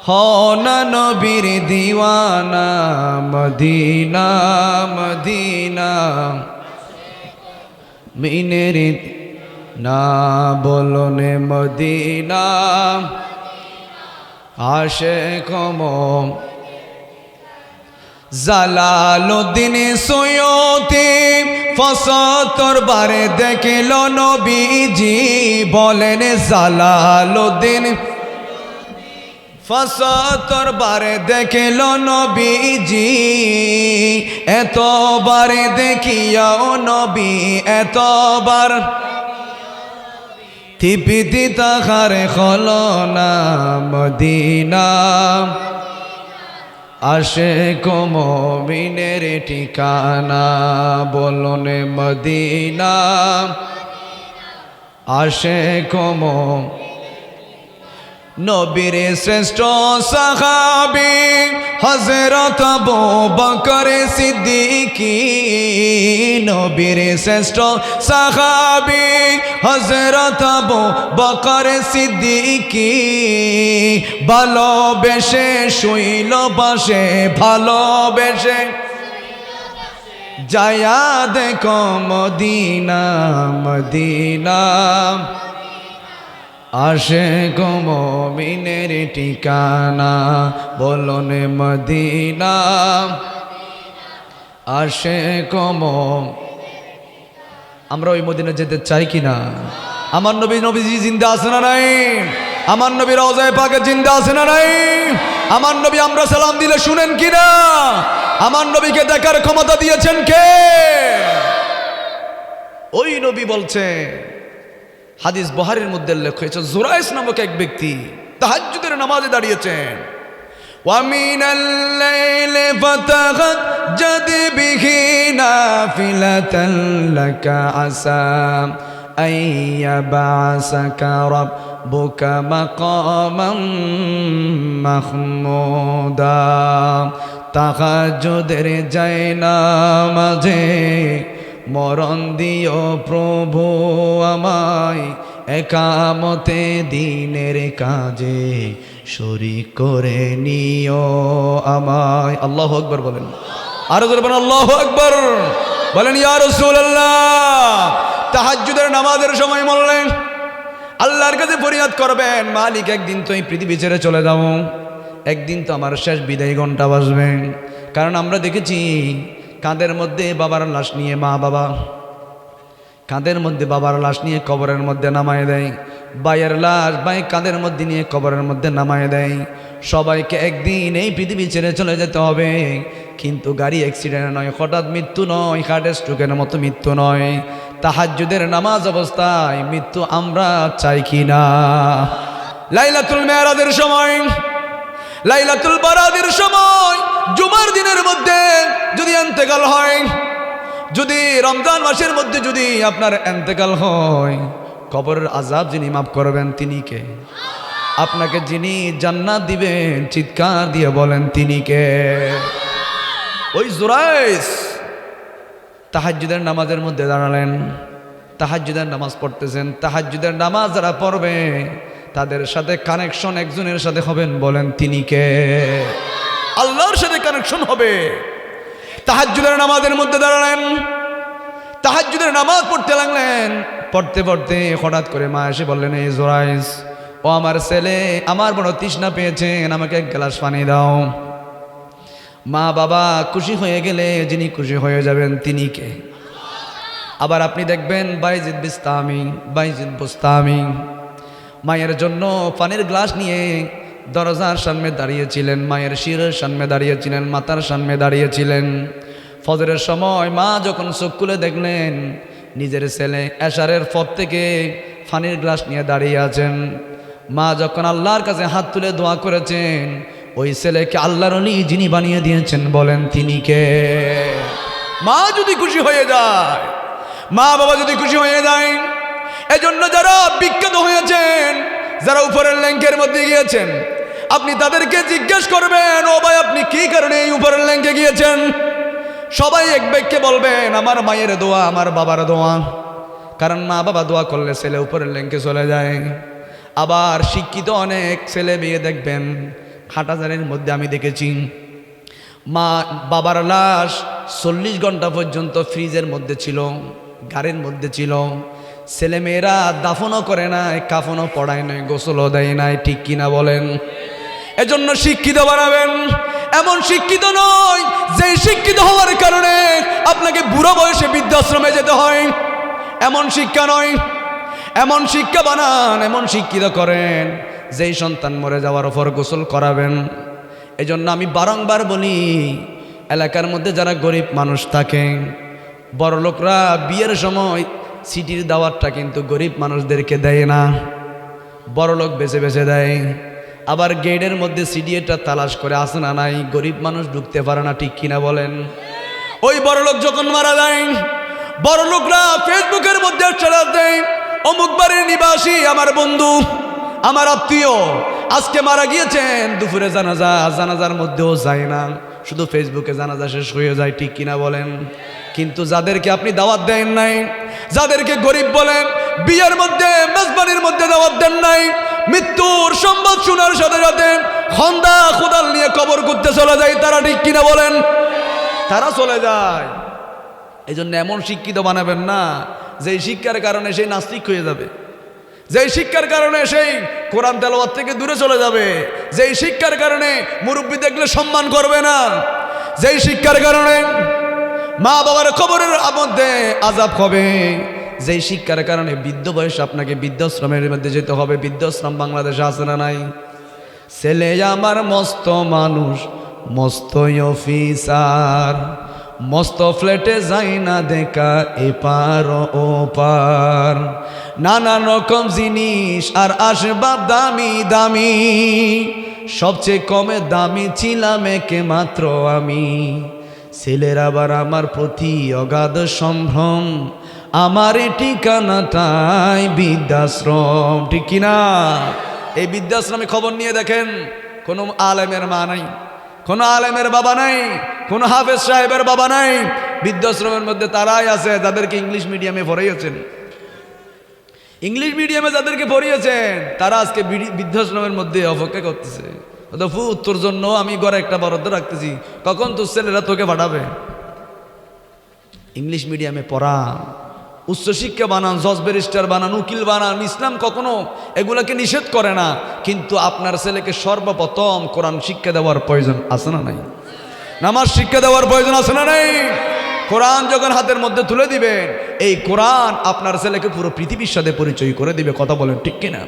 হনা নবীর দিওয়ানা, মদিনা মদিনা মিনের না, বলুন মদিনা আশিক মুমিনের। জালালউদ্দিন সুয়ুতি ৭৫ বারে দেখিল নবীজি, বলেন জালালউদ্দিন ৭৫ বারে দেখিল নবীজি, এতবারে দেখিয়াও নবী এতবার তৃপ্তি তাহার হলো না, মদিনা আশিক মুমিনের ঠিকানা, বলুন মদিনা আশিক মুমিনের। নবীর শ্রেষ্ঠ সাহাবী হযরত আবু বকর সিদ্দিকী, নবীর শ্রেষ্ঠ সাহাবী হযরত আবু বকর সিদ্দিকী, ভালোবেসে শুইল পাশে, ভালোবেসে যায়া দেখো মদিনা মদিনা আশিক মুমিনের ঠিকানা, বলুন মদিনা আশিক মুমিনের। আমরা ওই মদিনা যেতে চাই কিনা? আমার নবীজি জিন্দা আছে না নাই? আমার নবী রওজায়ে পাকে জিন্দা আছে না নাই? আমার নবী আমরা সালাম দিলে শুনেন কিনা? আমার নবীকে দেখার ক্ষমতা দিয়েছেন কে? ওই নবী বলছে, হাদিস বুখারীর মধ্যে উল্লেখ হয়েছে, জুরাইস নামক এক ব্যক্তি তাহাজ্জুদের নামাজে দাঁড়িয়েছেন। ওয়া মিনাল লাইলি ফাতাহাজ্জাদ বিহি নাফিলাতান লাকা আসা আইয়াবাসাকা রাব্বুকা মাকামান মাহমুদা। তাহাজ্জুদের যায় নামাজে মরণ দিও প্রভু আমায়, একামতে দিনের কাজে শরীক করে নিও আমায়। আল্লাহু আকবার বলেন, আরো জোরে বলেন আল্লাহু আকবার। বলেন ইয়া রাসূলুল্লাহ। তাহাজ্জুদের নামাজের সময় বললেন আল্লাহর কাছে ফরিয়াদ করবেন, মালিক একদিন তো এই পৃথিবী ছেড়ে চলে যাব, একদিন তো আমার শেষ বিদায় ঘন্টা বাজবে। কারণ আমরা দেখেছি কাঁধের মধ্যে বাবার লাশ নিয়ে মা বাবা কাঁধের মধ্যে বাবার লাশ নিয়ে কবরের মধ্যে নামায় দেয়, ভাইয়ের লাশ ভাই কাঁধের মধ্যে নিয়ে কবরের মধ্যে নামায় দেয়। সবাইকে একদিন এই পৃথিবী ছেড়ে চলে যেতে হবে, কিন্তু গাড়ি অ্যাক্সিডেন্ট নয়, হঠাৎ মৃত্যু নয়, হার্ট স্ট্রোকের মতো মৃত্যু নয়, তাহাজ্জুদের নামাজ অবস্থায় মৃত্যু আমরা চাই কি না? লাইলাতুল মেরাজের সময়, লাইলাতুল বারাতের সময়, জুমার দিনের মধ্যে যদি ইন্তেকাল হয়, যদি রমজান মাসের মধ্যে যদি আপনার ইন্তেকাল হয়, কবরের আযাব যিনি মাফ করবেন তিনি কে? আপনাকে যিনি জান্নাত দিবেন, চিৎকার দিয়ে বলেন তিনি কে? ওই জুরাইস তাহাজ্জুদের নামাজের মধ্যে দাঁড়ালেন, তাহাজ্জুদের নামাজ পড়তেছেন। তাহাজ্জুদের নামাজ যারা পড়বে তাদের সাথে কানেকশন একজনের সাথে হবেন, বলেন তিনি কে? আল্লাহর সাথে কানেকশন হবে। তাহাজ্জুদের নামাজের মধ্যে দাঁড়ালেন, তাহাজ্জুদের নামাজ পড়তে লাগলেন। পড়তে পড়তে হঠাৎ করে মা এসে বললেন, এই জুরাইস, ও আমার ছেলে, আমার বড় তৃষ্ণা পেয়েছেন, আমাকে এক গ্লাস পানি দাও। মা বাবা খুশি হয়ে গেলে যিনি খুশি হয়ে যাবেন তিনি কে? আবার আপনি দেখবেন বাইজিদ বিস্তামি, বাইজিদ বুস্তামি মায়ের জন্য পানির গ্লাস নিয়ে দরজার সামনে দাঁড়িয়েছিলেন, মায়ের শিরের সামনে দাঁড়িয়েছিলেন, মাথার সামনে দাঁড়িয়েছিলেন। ফজরের সময় মা যখন চোখ খুলে দেখলেন নিজের ছেলে এশারের পর থেকে পানির গ্লাস নিয়ে দাঁড়িয়ে আছেন, মা যখন আল্লাহর কাছে হাত তুলে দোয়া করেছেন, ওই ছেলেকে আল্লাহর ওলি যিনি বানিয়ে দিয়েছেন, বলেন তিনি কে? মা যদি খুশি হয়ে যায়, মা বাবা যদি খুশি হয়ে যায়, এজন্য যারা বিখ্যাত হয়েছেন, যারা উপরের ল্যাঙ্কের মধ্যে গিয়েছেন, আপনি তাদেরকে জিজ্ঞেস করবেন, ও ভাই আপনি কি কারণে এই উপরের ল্যাঙ্কে গিয়েছেন? সবাই এক বাক্যে বলবেন, আমার মায়ের দোয়া, আমার বাবার দোয়া। কারণ মা বাবা দোয়া করলে ছেলে উপরের ল্যাঙ্কে চলে যায়। আবার শিক্ষিত অনেক ছেলে মেয়ে দেখবেন, হাটাজারির মধ্যে আমি দেখেছি মা বাবার লাশ 40 ঘন্টা পর্যন্ত ফ্রিজের মধ্যে ছিল, গাড়ির মধ্যে ছিল। ছেলে মেয়েরা দাফনও করে নাই, কাফনও পড়ায় নাই, গোসলও দেয় নাই, ঠিক কিনা বলেন? এজন্য শিক্ষিত বানাবেন। এমন শিক্ষিত নয় যে শিক্ষিত হওয়ার কারণে আপনাকে বুড়ো বয়সে বৃদ্ধাশ্রমে যেতে হয়, এমন শিক্ষা নয়। এমন শিক্ষা বানান, এমন শিক্ষিত করেন যেই সন্তান মরে যাওয়ার পর গোসল করাবেন। এজন্য আমি বারংবার বলি, এলাকার মধ্যে যারা গরিব মানুষ থাকে, বড় লোকরা বিয়ের সময় সিটির দাওয়াতটা কিন্তু গরিব মানুষদেরকে দেয় না, বড় লোক বেছে বেছে দেয়। আবার গেটের মধ্যে সিডিএটা তালাশ করে আসে না নাই, গরিব মানুষ ঢুকতে পারে না, ঠিক কিনা বলেন? ওই বড় লোক যখন মারা যায়, বড় লোকরা ফেসবুকের মধ্যে ছেড়ে দেয়, অমুক বাড়ির নিবাসী আমার বন্ধু, আমার আত্মীয় আজকে মারা গিয়েছেন, দুপুরে জানাজা, জানাজার মধ্যেও যায় না, শুধু ফেসবুকে জানাজা শেষ হয়ে যায়, ঠিক কিনা বলেন? কিন্তু যাদেরকে আপনি দাওয়াত দেন নাই, যাদেরকে গরিব বলেন, বিয়ের মধ্যে মেজবানির মধ্যে দাওয়াত দেন নাই, মৃত্যুর সংবাদ শোনার সাথে সাথে খন্দা খোদাল নিয়ে কবর করতে চলে যায়, তারা ঠিক কিনা বলেন? তারা চলে যায়। এই জন্য এমন শিক্ষিত বানাবেন না যেই শিক্ষার কারণে সেই নাস্তিক হয়ে যাবে, যেই শিক্ষার কারণে সেই কোরআন তেলাওয়াত থেকে দূরে চলে যাবে, যেই শিক্ষার কারণে মুরব্বি দেখলে সম্মান করবে না, যেই শিক্ষার কারণে মা বাবার কবরের মধ্যে আযাব হবে, যেই শিক্ষার কারণে বৃদ্ধ বয়সে আপনাকে বৃদ্ধাশ্রমের মধ্যে যেতে হবে। বৃদ্ধাশ্রম বাংলাদেশে আছে না নাই? ছেলে আমার মস্ত মানুষ, মস্ত অফিসার, মস্ত ফ্ল্যাটে যাই না দেখা এপার ওপার, নানান রকম জিনিস আর আসবাব দামি দামি, সবচেয়ে কমে দামি ছিলাম একে মাত্র আমি। ছেলের আবার আমার প্রতি অগাধ সম্ভ্রম, আমার ঠিকানাটাই বৃদ্ধাশ্রম, ঠিক কিনা? এই বৃদ্ধাশ্রমে খবর নিয়ে দেখেন, কোনো আলেমের মা নাই, কোনো আলেমের বাবা নাই, কোনো হাফেজ সাহেবের বাবা নাই। বৃদ্ধাশ্রমের মধ্যে তারাই আছে যাদেরকে ইংলিশ মিডিয়ামে পড়িয়েছেন। ইংলিশ মিডিয়ামে যাদেরকে পড়িয়েছেন তারা আজকে বৃদ্ধাশ্রমের মধ্যে অপেক্ষা করতেছে। তোর জন্য আমি ঘরে একটা বরাদ্দ রাখতেছি, কখন তোর ছেলেরা তোকে পাঠাবে। ইংলিশ মিডিয়ামে পড়া, উচ্চশিক্ষা বানান, জজ ব্যারিস্টার বানান, উকিল বানান, ইসলাম কখনো এগুলাকে নিষেধ করে না। কিন্তু আপনার ছেলেকে সর্বপ্রথম কোরআন শিক্ষা দেওয়ার প্রয়োজন আছে না নাই? নামাজ শিক্ষা দেওয়ার প্রয়োজন আছে না নাই? কোরআন যখন হাতের মধ্যে তুলে দিবেন, এই কোরআন আপনার ছেলেকে পুরো পৃথিবীর সাথে পরিচয় করে দিবে। কথা বলেন ঠিক কিনা?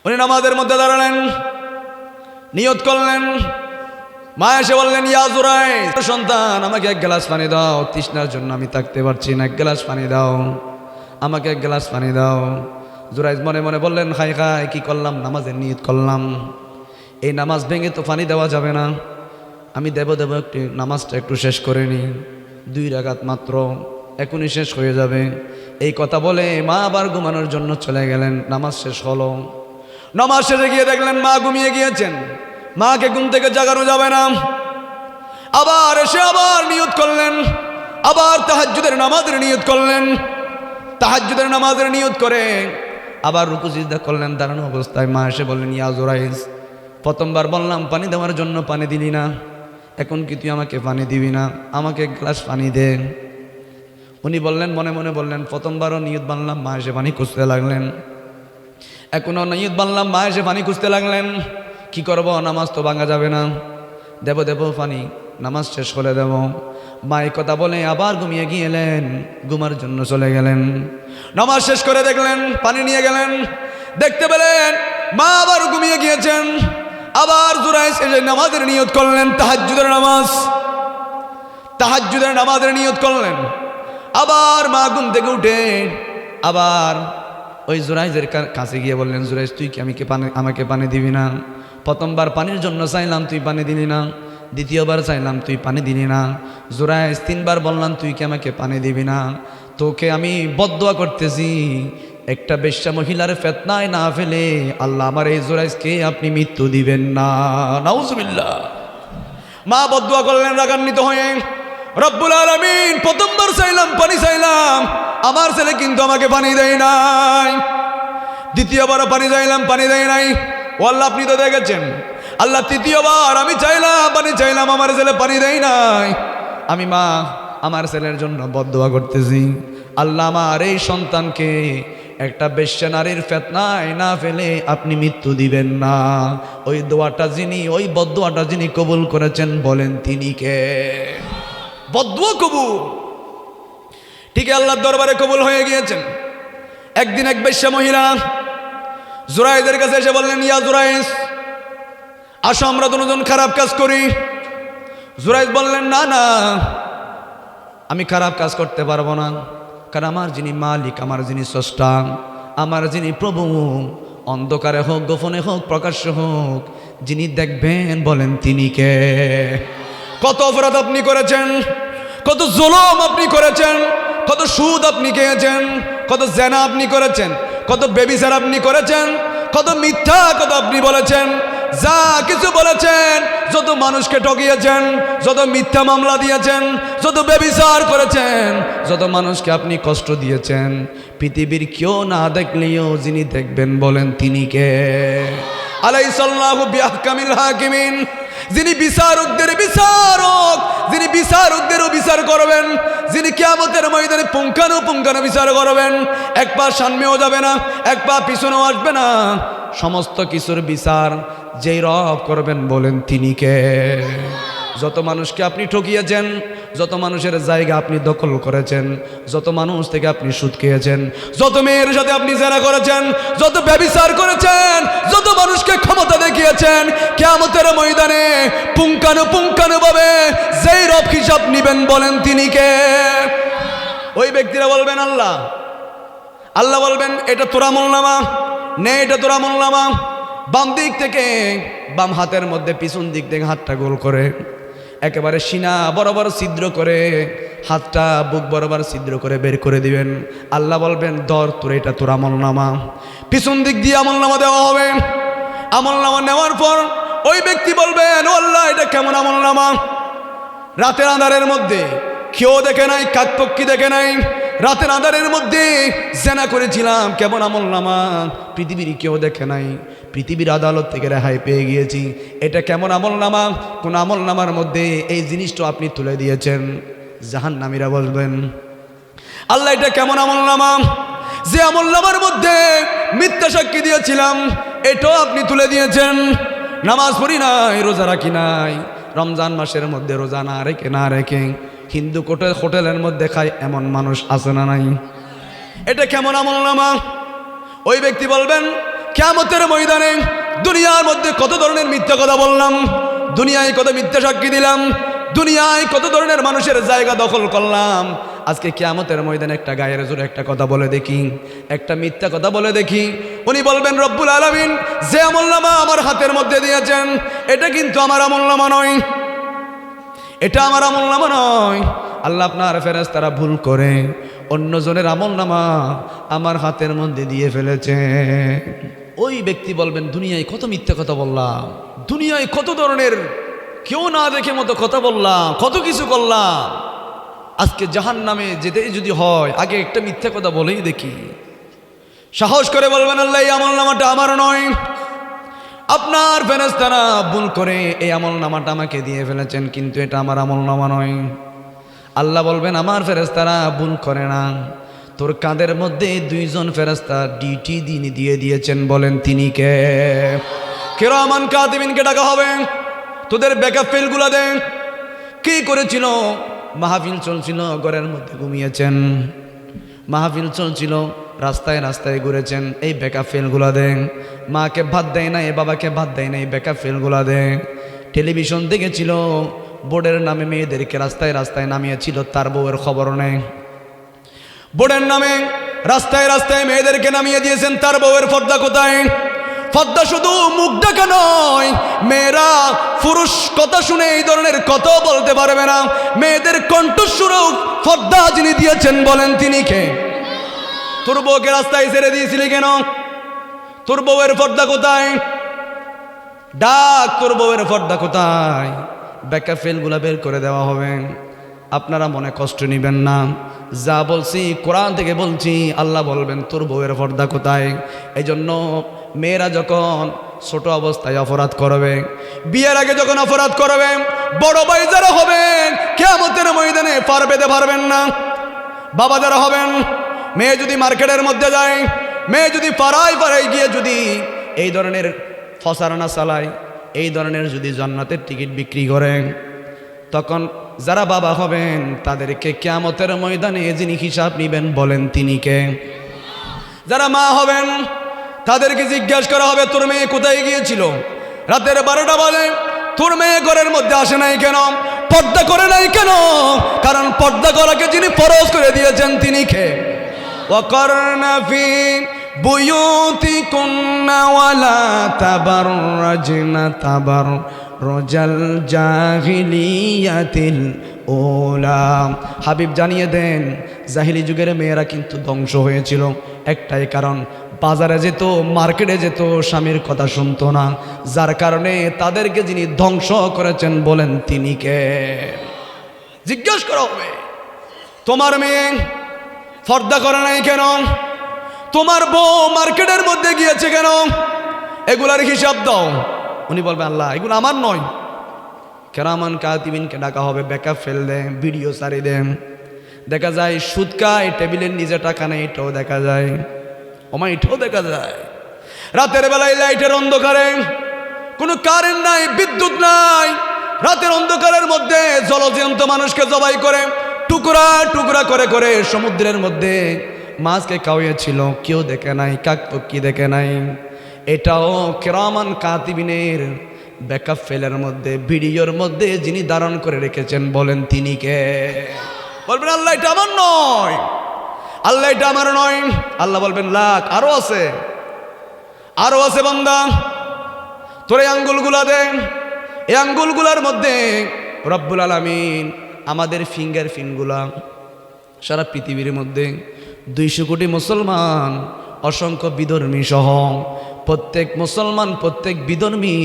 উনি নামাজের মধ্যে দাঁড়ালেন, নিয়ত করলেন। মা এসে বললেন, ইয়া জুরাইজ, সন্তান আমাকে এক গ্লাস পানি দাও, তৃষ্ণার জন্য আমি থাকতে পারছি না, এক গ্লাস পানি দাও, আমাকে এক গ্লাস পানি দাও। জুরাইজ মনে মনে বললেন, খাই খাই কি করলাম, নামাজের নিয়ত করলাম, এই নামাজ ভেঙে তো পানি দেওয়া যাবে না, আমি দেব একটু নামাজটা একটু শেষ করে নি, 2 রাকাত মাত্র, এখনই শেষ হয়ে যাবে। এই কথা বলে মা আবার ঘুমানোর জন্য চলে গেলেন। নামাজ শেষ হলো, নামাজ শেষে গিয়ে দেখলেন মা ঘুমিয়ে গিয়েছেন। মাকে ঘুম থেকে জাগানো যাবে না। আবার এসে আবার নিয়ত করলেন, আবার তাহাজ্জুদের নামাজের নিয়ত করলেন। তাহাজ্জুদের নামাজের নিয়ত করে আবার রুকু সিজদা করলেন। দাঁড়ানো অবস্থায় মা এসে বললেন, ইয়া জুরাইজ, প্রথমবার বললাম পানি দেওয়ার জন্য, পানি দিলি না, এখন কি তুই আমাকে পানি দিবি না? আমাকে এক গ্লাস পানি দে। উনি বললেন, মনে মনে বললেন, প্রথমবারও নিয়ত বানলাম, মা এসে পানি খুঁজতে লাগলেন, এখনও নিয়ত বানলাম, মা এসে পানি খুঁজতে লাগলেন। কি করব, নামাজ তো ভাঙা যাবে না, দেব পানি, নামাজ শেষ করে দেব। মা এই কথা বলে আবার ঘুমিয়ে গিয়েলেন, ঘুমার জন্য চলে গেলেন। নামাজ শেষ করে দেখলেন, পানি নিয়ে গেলেন, দেখতে পেলেন মা আবার ঘুমিয়ে গিয়েছেন। আবার জুরাইজ এসে নামাজের নিয়ত করলেন, তাহাজ্জুদের নামাজ, তাহাজ্জুদের নামাজের নিয়ত করলেন। আবার মা ঘুম থেকে উঠে আবার ওই জুরাইজের কাছে গিয়ে বললেন, জুরাইজ তুই কি আমাকে পানি দিবি না? প্রথমবার পানির জন্য চাইলাম, তুই পানি দিলি না, দ্বিতীয়বার চাইলাম, তুই পানি দিলি না। জুরাইজ 3বার বললাম, তুই কি আমাকে পানি দিবি না? তোকে আমি বদদোয়া করতেছি, একটা বেশ্যা মহিলার ফিতনায় না ফেলে আল্লাহ আমার এই জুরাইজকে আপনি মৃত্যু দিবেন না। নাউজুবিল্লাহ। মা বদদোয়া করলেন রাগান্বিত হয়ে, রব্বুল আলামিন, প্রথমবার চাইলাম, পানি চাইলাম, আমার ছেলে কিন্তু আমাকে পানি দেয় নাই। দ্বিতীয়বারও পানি চাইলাম, পানি দেয় নাই। ও আল্লাহ, আপনি তো দেখেছেন আল্লাহ, তৃতীয়বার আমি চাইলাম, পানি চাইলাম, আমার ছেলে পানি দেয় নাই। আমি মা আমার ছেলের জন্য বদদোয়া করতেছি, আল্লাহ আমার এই সন্তানকে একটা বেশ্যা নারীর ফিতনায় না ফেলে আপনি মৃত্যু দিবেন না। ওই দোয়াটা যিনি, ওই বদদোয়াটা যিনি কবুল করেছেন, বলেন তিনি কে? বদদোয়া কবুল, ঠিক আল্লাহর দরবারে কবুল হয়ে গিয়েছেন। একদিন এক বেশ্যা মহিলা জুরাইজের কাছে এসে বললেন, ইয়া জুরাইজ, আসো আমরা দুজন খারাপ কাজ করি। জুরাইজ বললেন, না না, আমি খারাপ কাজ করতে পারবো না, কারণ আমার যিনি মালিক, আমার যিনি স্রষ্টা, আমার যিনি প্রভু, অন্ধকারে হোক, গোপনে হোক, প্রকাশ্য হোক, যিনি দেখবেন, বলেন তিনি কে? কত অপরাধ আপনি করেছেন, কত জুলুম আপনি করেছেন, কত সুদ আপনি খেয়েছেন, কত জেনা আপনি করেছেন, কত ব্যভিচার আপনি করেছেন, কত মিথ্যা কথা আপনি বলেছেন, যা কিছু বলেছেন, যত মানুষকে ঠকিয়েছেন, যত মিথ্যা মামলা দিয়েছেন, যত ব্যভিচার করেছেন, যত মানুষকে আপনি কষ্ট দিয়েছেন, পৃথিবীর কেউ না দেখলেও যিনি দেখবেন, বলেন তিনি কে? আলাইসাল্লাহু বিআহকামিল হাকিমিন, যিনি বিচারকদের বিচারক, যিনি বিচারকদেরও বিচার করবেন, যিনি কিয়ামতের ময়দানে পুঙ্খানুপুঙ্খানু বিচার করবেন, এক পা সামনেও যাবে না, এক পা পিছনেও আসবে না, সমস্ত কিছুর বিচার যেই রব করবেন, বলেন তিনি কে? যত মানুষকে আপনি ঠকিয়েছেন, যত মানুষের জায়গা আপনি দখল করেছেন, যত মানুষ থেকে আপনি সুদ খেয়েছেন, যত মেয়ের সাথে আপনি জেনা করেছেন, যত ব্যভিচার করেছেন, যত মানুষকে ক্ষমতা দেখিয়েছেন, কিয়ামতের ময়দানে পুঙ্খানুপুঙ্খানুভাবে যেই রব হিসাব নিবেন, বলেন তিনি কে? ওই ব্যক্তিরা বলবেন আল্লাহ। আল্লাহ বলবেন, এটা তোর আমলনামা নে, এটা তোর আমলনামা। বাম দিক থেকে, বাম হাতের মধ্যে পিছন দিক থেকে হাতটা গোল করে একেবারে সিনা বরাবর ছিদ্র করে, হাতটা বুক বরাবর ছিদ্র করে বের করে দিবেন। আল্লাহ বলবেন, ধর তোর, এটা তোর আমলনামা। পিছন দিক দিয়ে আমলনামা দেওয়া হবে। আমলনামা নেওয়ার পর ওই ব্যক্তি বলবেন, ও আল্লাহ, এটা কেমন আমলনামা? রাতের আঁধারের মধ্যে কেউ দেখে নাই, কাকপক্ষী দেখে নাই, রাতের আঁধারের মধ্যে জেনা করেছিলাম, কেমন আমলনামা? পৃথিবীর কেউ দেখে নাই, পৃথিবীর আদালত থেকে রেহাই পেয়ে গিয়েছি, এটা কেমন আমলনামা? কোন আমলনামার মধ্যে এই জিনিসটা আপনি তুলে দিয়েছেন? জাহান্নামীরা বলবেন, আল্লাহ, এটা কেমন আমলনামা? যে আমলনামার মধ্যে মিথ্যা সাক্ষী দিয়েছিলাম, এটাও আপনি তুলে দিয়েছেন। নামাজ পড়ি নাই, রোজা রাখি নাই, রমজান মাসের মধ্যে রোজা না রেখে হিন্দু হোটেলের মধ্যে খায়, এমন মানুষ আছে না নাই? এটা কেমন আমলনামা? ওই ব্যক্তি বলবেন, কিয়ামতের ময়দানে দুনিয়ার মধ্যে কত ধরনের মিথ্যা কথা বললাম, দুনিয়ায় কত মিথ্যা সাক্ষী দিলাম, দুনিয়ায় কত ধরনের মানুষের জায়গা দখল করলাম, আজকে কিয়ামতের ময়দানে একটা গায়ের জোরে একটা কথা বলে দেখি, একটা মিথ্যা কথা বলে দেখি। উনি বলবেন, রব্বুল আলামিন যে আমলনামা আমার হাতের মধ্যে দিয়েছেন, এটা কিন্তু আমার আমলনামা নয়, এটা আমার আমলনামা নয়। আল্লাহ আপনার ফেরেশতারা ভুল করে অন্যজনের আমলনামা আমার হাতের মধ্যে দিয়ে ফেলেছে। ওই ব্যক্তি বলবেন, দুনিয়ায় কত মিথ্যা কথা বললাম, দুনিয়ায় কত ধরনের কেউ না দেখে মতো কথা বললাম, কত কিছু করলাম, আজকে জাহান্নামে যেতে যদি হয় আগে একটা মিথ্যা কথা বলেই দেখি। সাহস করে বলবেন, আল্লাহ, এই আমলনামাটা আমার নয়, আপনার ফেরেশতারা ভুল করে এই আমলনামাটা আমাকে দিয়ে ফেলেছেন, কিন্তু এটা আমার আমলনামা নয়। আল্লাহ বলবেন, আমার ফেরেশতারা ভুল করে না, তোর কাঁধের মধ্যে দুইজন ফেরেশতা ডিউটি দিয়ে দিয়েছেন, বলেন তিনি কে? কিরামান কাতিবিনকে ডাকা হবে, তোদের ব্যাকআপ ফেলগুলা দেন। কি করেছিল? মাহফিল চলছিল, ঘরের মধ্যে ঘুমিয়েছেন, মাহফিল চলছিল, রাস্তায় রাস্তায় ঘুরেছেন, এই ব্যাকআপ ফেলগুলা দেন। মাকে ভাত দেয় নাই, বাবাকে ভাত দেয় নাই, ব্যাকআপ ফেলগুলা দেন। টেলিভিশন দেখেছিল, বোর্ডের নামে মেয়েদেরকে রাস্তায় রাস্তায় নামিয়েছিল, তার বউয়ের খবর নেই। বোর্ডের নামে রাস্তায় রাস্তায় মেয়েদেরকে নামিয়ে দিয়েছেন, তার বউয়ের পর্দা কোথায়? পর্দা শুধু মুখ ঢাকা নয়, মেয়েরা পুরুষ কথা শুনে এই ধরনের কথা বলতে পারবে না, মেয়েদের কণ্ঠস্বরূপ পর্দা যিনি দিয়েছেন, বলেন তিনি কে? তোর বউকে রাস্তায় ছেড়ে দিয়েছিলি কেন? তোর বউয়ের পর্দা কোথায়? ডাক, তোর বউয়ের পর্দা কোথায়? ব্যাকআপ ফেলগুলা বের করে দেওয়া হবে। আপনারা মনে কষ্ট নেবেন না, যা বলছি কোরআন থেকে বলছি। আল্লাহ বলবেন, তোর বউয়ের পর্দা কোথায়? এই জন্য মেয়েরা যখন ছোট অবস্থায় অপরাধ করবে, বিয়ের আগে যখন অপরাধ করবে, বড় ভাই যারা হবেন কিয়ামতের ময়দানে পার পেতে পারবেন না। বাবা যারা হবেন, মেয়ে যদি মার্কেটের মধ্যে যায়, মেয়ে যদি পাড়ায় পাড়ায় গিয়ে যদি এই ধরনের ফসারানা চালায়, এই ধরনের যদি জান্নাতের টিকিট বিক্রি করেন, তখন যারা বাবা হবেন তাদেরকে কিয়ামতের ময়দানে যিনি হিসাব নেবেন, বলেন তিনি কে? যারা মা হবেন তাদেরকে জিজ্ঞাসা করা হবে, তোর মেয়ে কোথায় গিয়েছিল? রাতের 12টা বাজে, তোর মেয়ে ঘরের মধ্যে আসে নাই কেন? পর্দা করে নাই কেন? কারণ পর্দা করাকে যিনি ফরজ করে দিয়েছেন তিনি কে? ওয়াকারনা ফি বুয়ুতিকুন্না ওয়ালা তাবাররাজনা তাবাররুজাল জাহিলিয়াতিল ওলা। হাবিব জানিয়ে দেন, জাহিলি যুগের মেয়েরা কিন্তু ধ্বংস হয়েছিল একটাই কারণ, বাজারে যেত, মার্কেটে যেত, স্বামীর কথা শুনতো না, যার কারণে তাদেরকে যিনি ধ্বংস করেছেন, বলেন তিনি কে? জিজ্ঞেস করা হবে, তোমার মেয়ে পর্দা করে নাই কেন? তোমার বউ মার্কেটের মধ্যে গিয়েছে কেন? এগুলার হিসাব দাও। উনি বলবে, আল্লাহ, এগুলো আমার নয়। কিরামান কাতিবিনকে ডাকা হবে, ব্যাকআপ ফেল দেন, ভিডিও সারি দেন। দেখা যায় সুদ খায়, টেবিলের নিচে টাকা নেই, এটাও দেখা যায়। ওমা, এটাও দেখা যায়। রাতের বেলায় লাইটের অন্ধকারে, কোনো কারেন্ট নাই, বিদ্যুৎ নাই, রাতের অন্ধকারের মধ্যে জলজন্ত মানুষকে জবাই করে টুকরা টুকরা করে করে সমুদ্রের মধ্যে মাছকে খাওয়িয়েছিল, কেউ দেখে নাই, কাকপক্ষী দেখে নাই। এটাও কিরামান কাতিবিনের ব্যাকআপ ফেলের মধ্যে, ভিডিওর মধ্যে যিনি ধারণ করে রেখেছেন, বলেন তিনি কে? বলবেন, আল্লাহ, এটা আমার নয়, আল্লাহ, এটা আমার নয়। আল্লাহ বলবেন, লাখ, আরো আছে, আরো আছে বান্দা, তোর এই আঙ্গুলগুলা দেন। এই আঙ্গুলগুলার মধ্যে রব্বুল আলামিন আমাদের ফিঙ্গার প্রিন্টগুলা, সারা পৃথিবীর মধ্যে 200 কোটি মুসলমান, অসংখ্য বিধর্মী সহ প্রত্যেক মুসলমান, প্রত্যেক বিধর্মী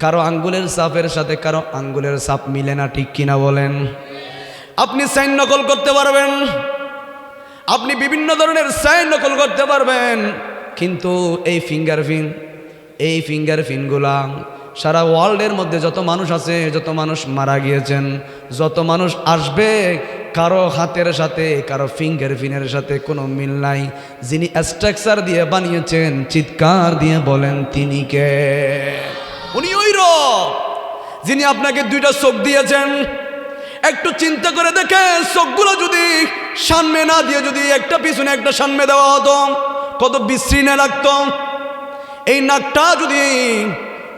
কারো আঙ্গুলের ছাপের সাথে কারো আঙ্গুলের ছাপ মিলে না, ঠিক কিনা বলেন? আপনি সাইন নকল করতে পারবেন, আপনি বিভিন্ন ধরনের সাইন নকল করতে পারবেন, কিন্তু এই ফিঙ্গারপ্রিন্টগুলা সারা ওয়ার্ল্ডের মধ্যে যত মানুষ আছে, যত মানুষ মারা গিয়েছেন, যত মানুষ আসবে, কারো হাতের সাথে কারো ফিঙ্গারপ্রিন্টের সাথে কোনো মিল নাই। যিনি স্ট্রাকচার দিয়ে বানিয়েছেন, চিৎকার দিয়ে বলেন তিনি কে? উনি ওই রব যিনি আপনাকে দুইটা চোখ দিয়েছেন। একটু চিন্তা করে দেখেন, চোখগুলো যদি সামনে না দিয়ে যদি একটা পিছনে একটা সামনে দেওয়া হতো, কত বিশ্রী না লাগতো। এই নাকটা যদি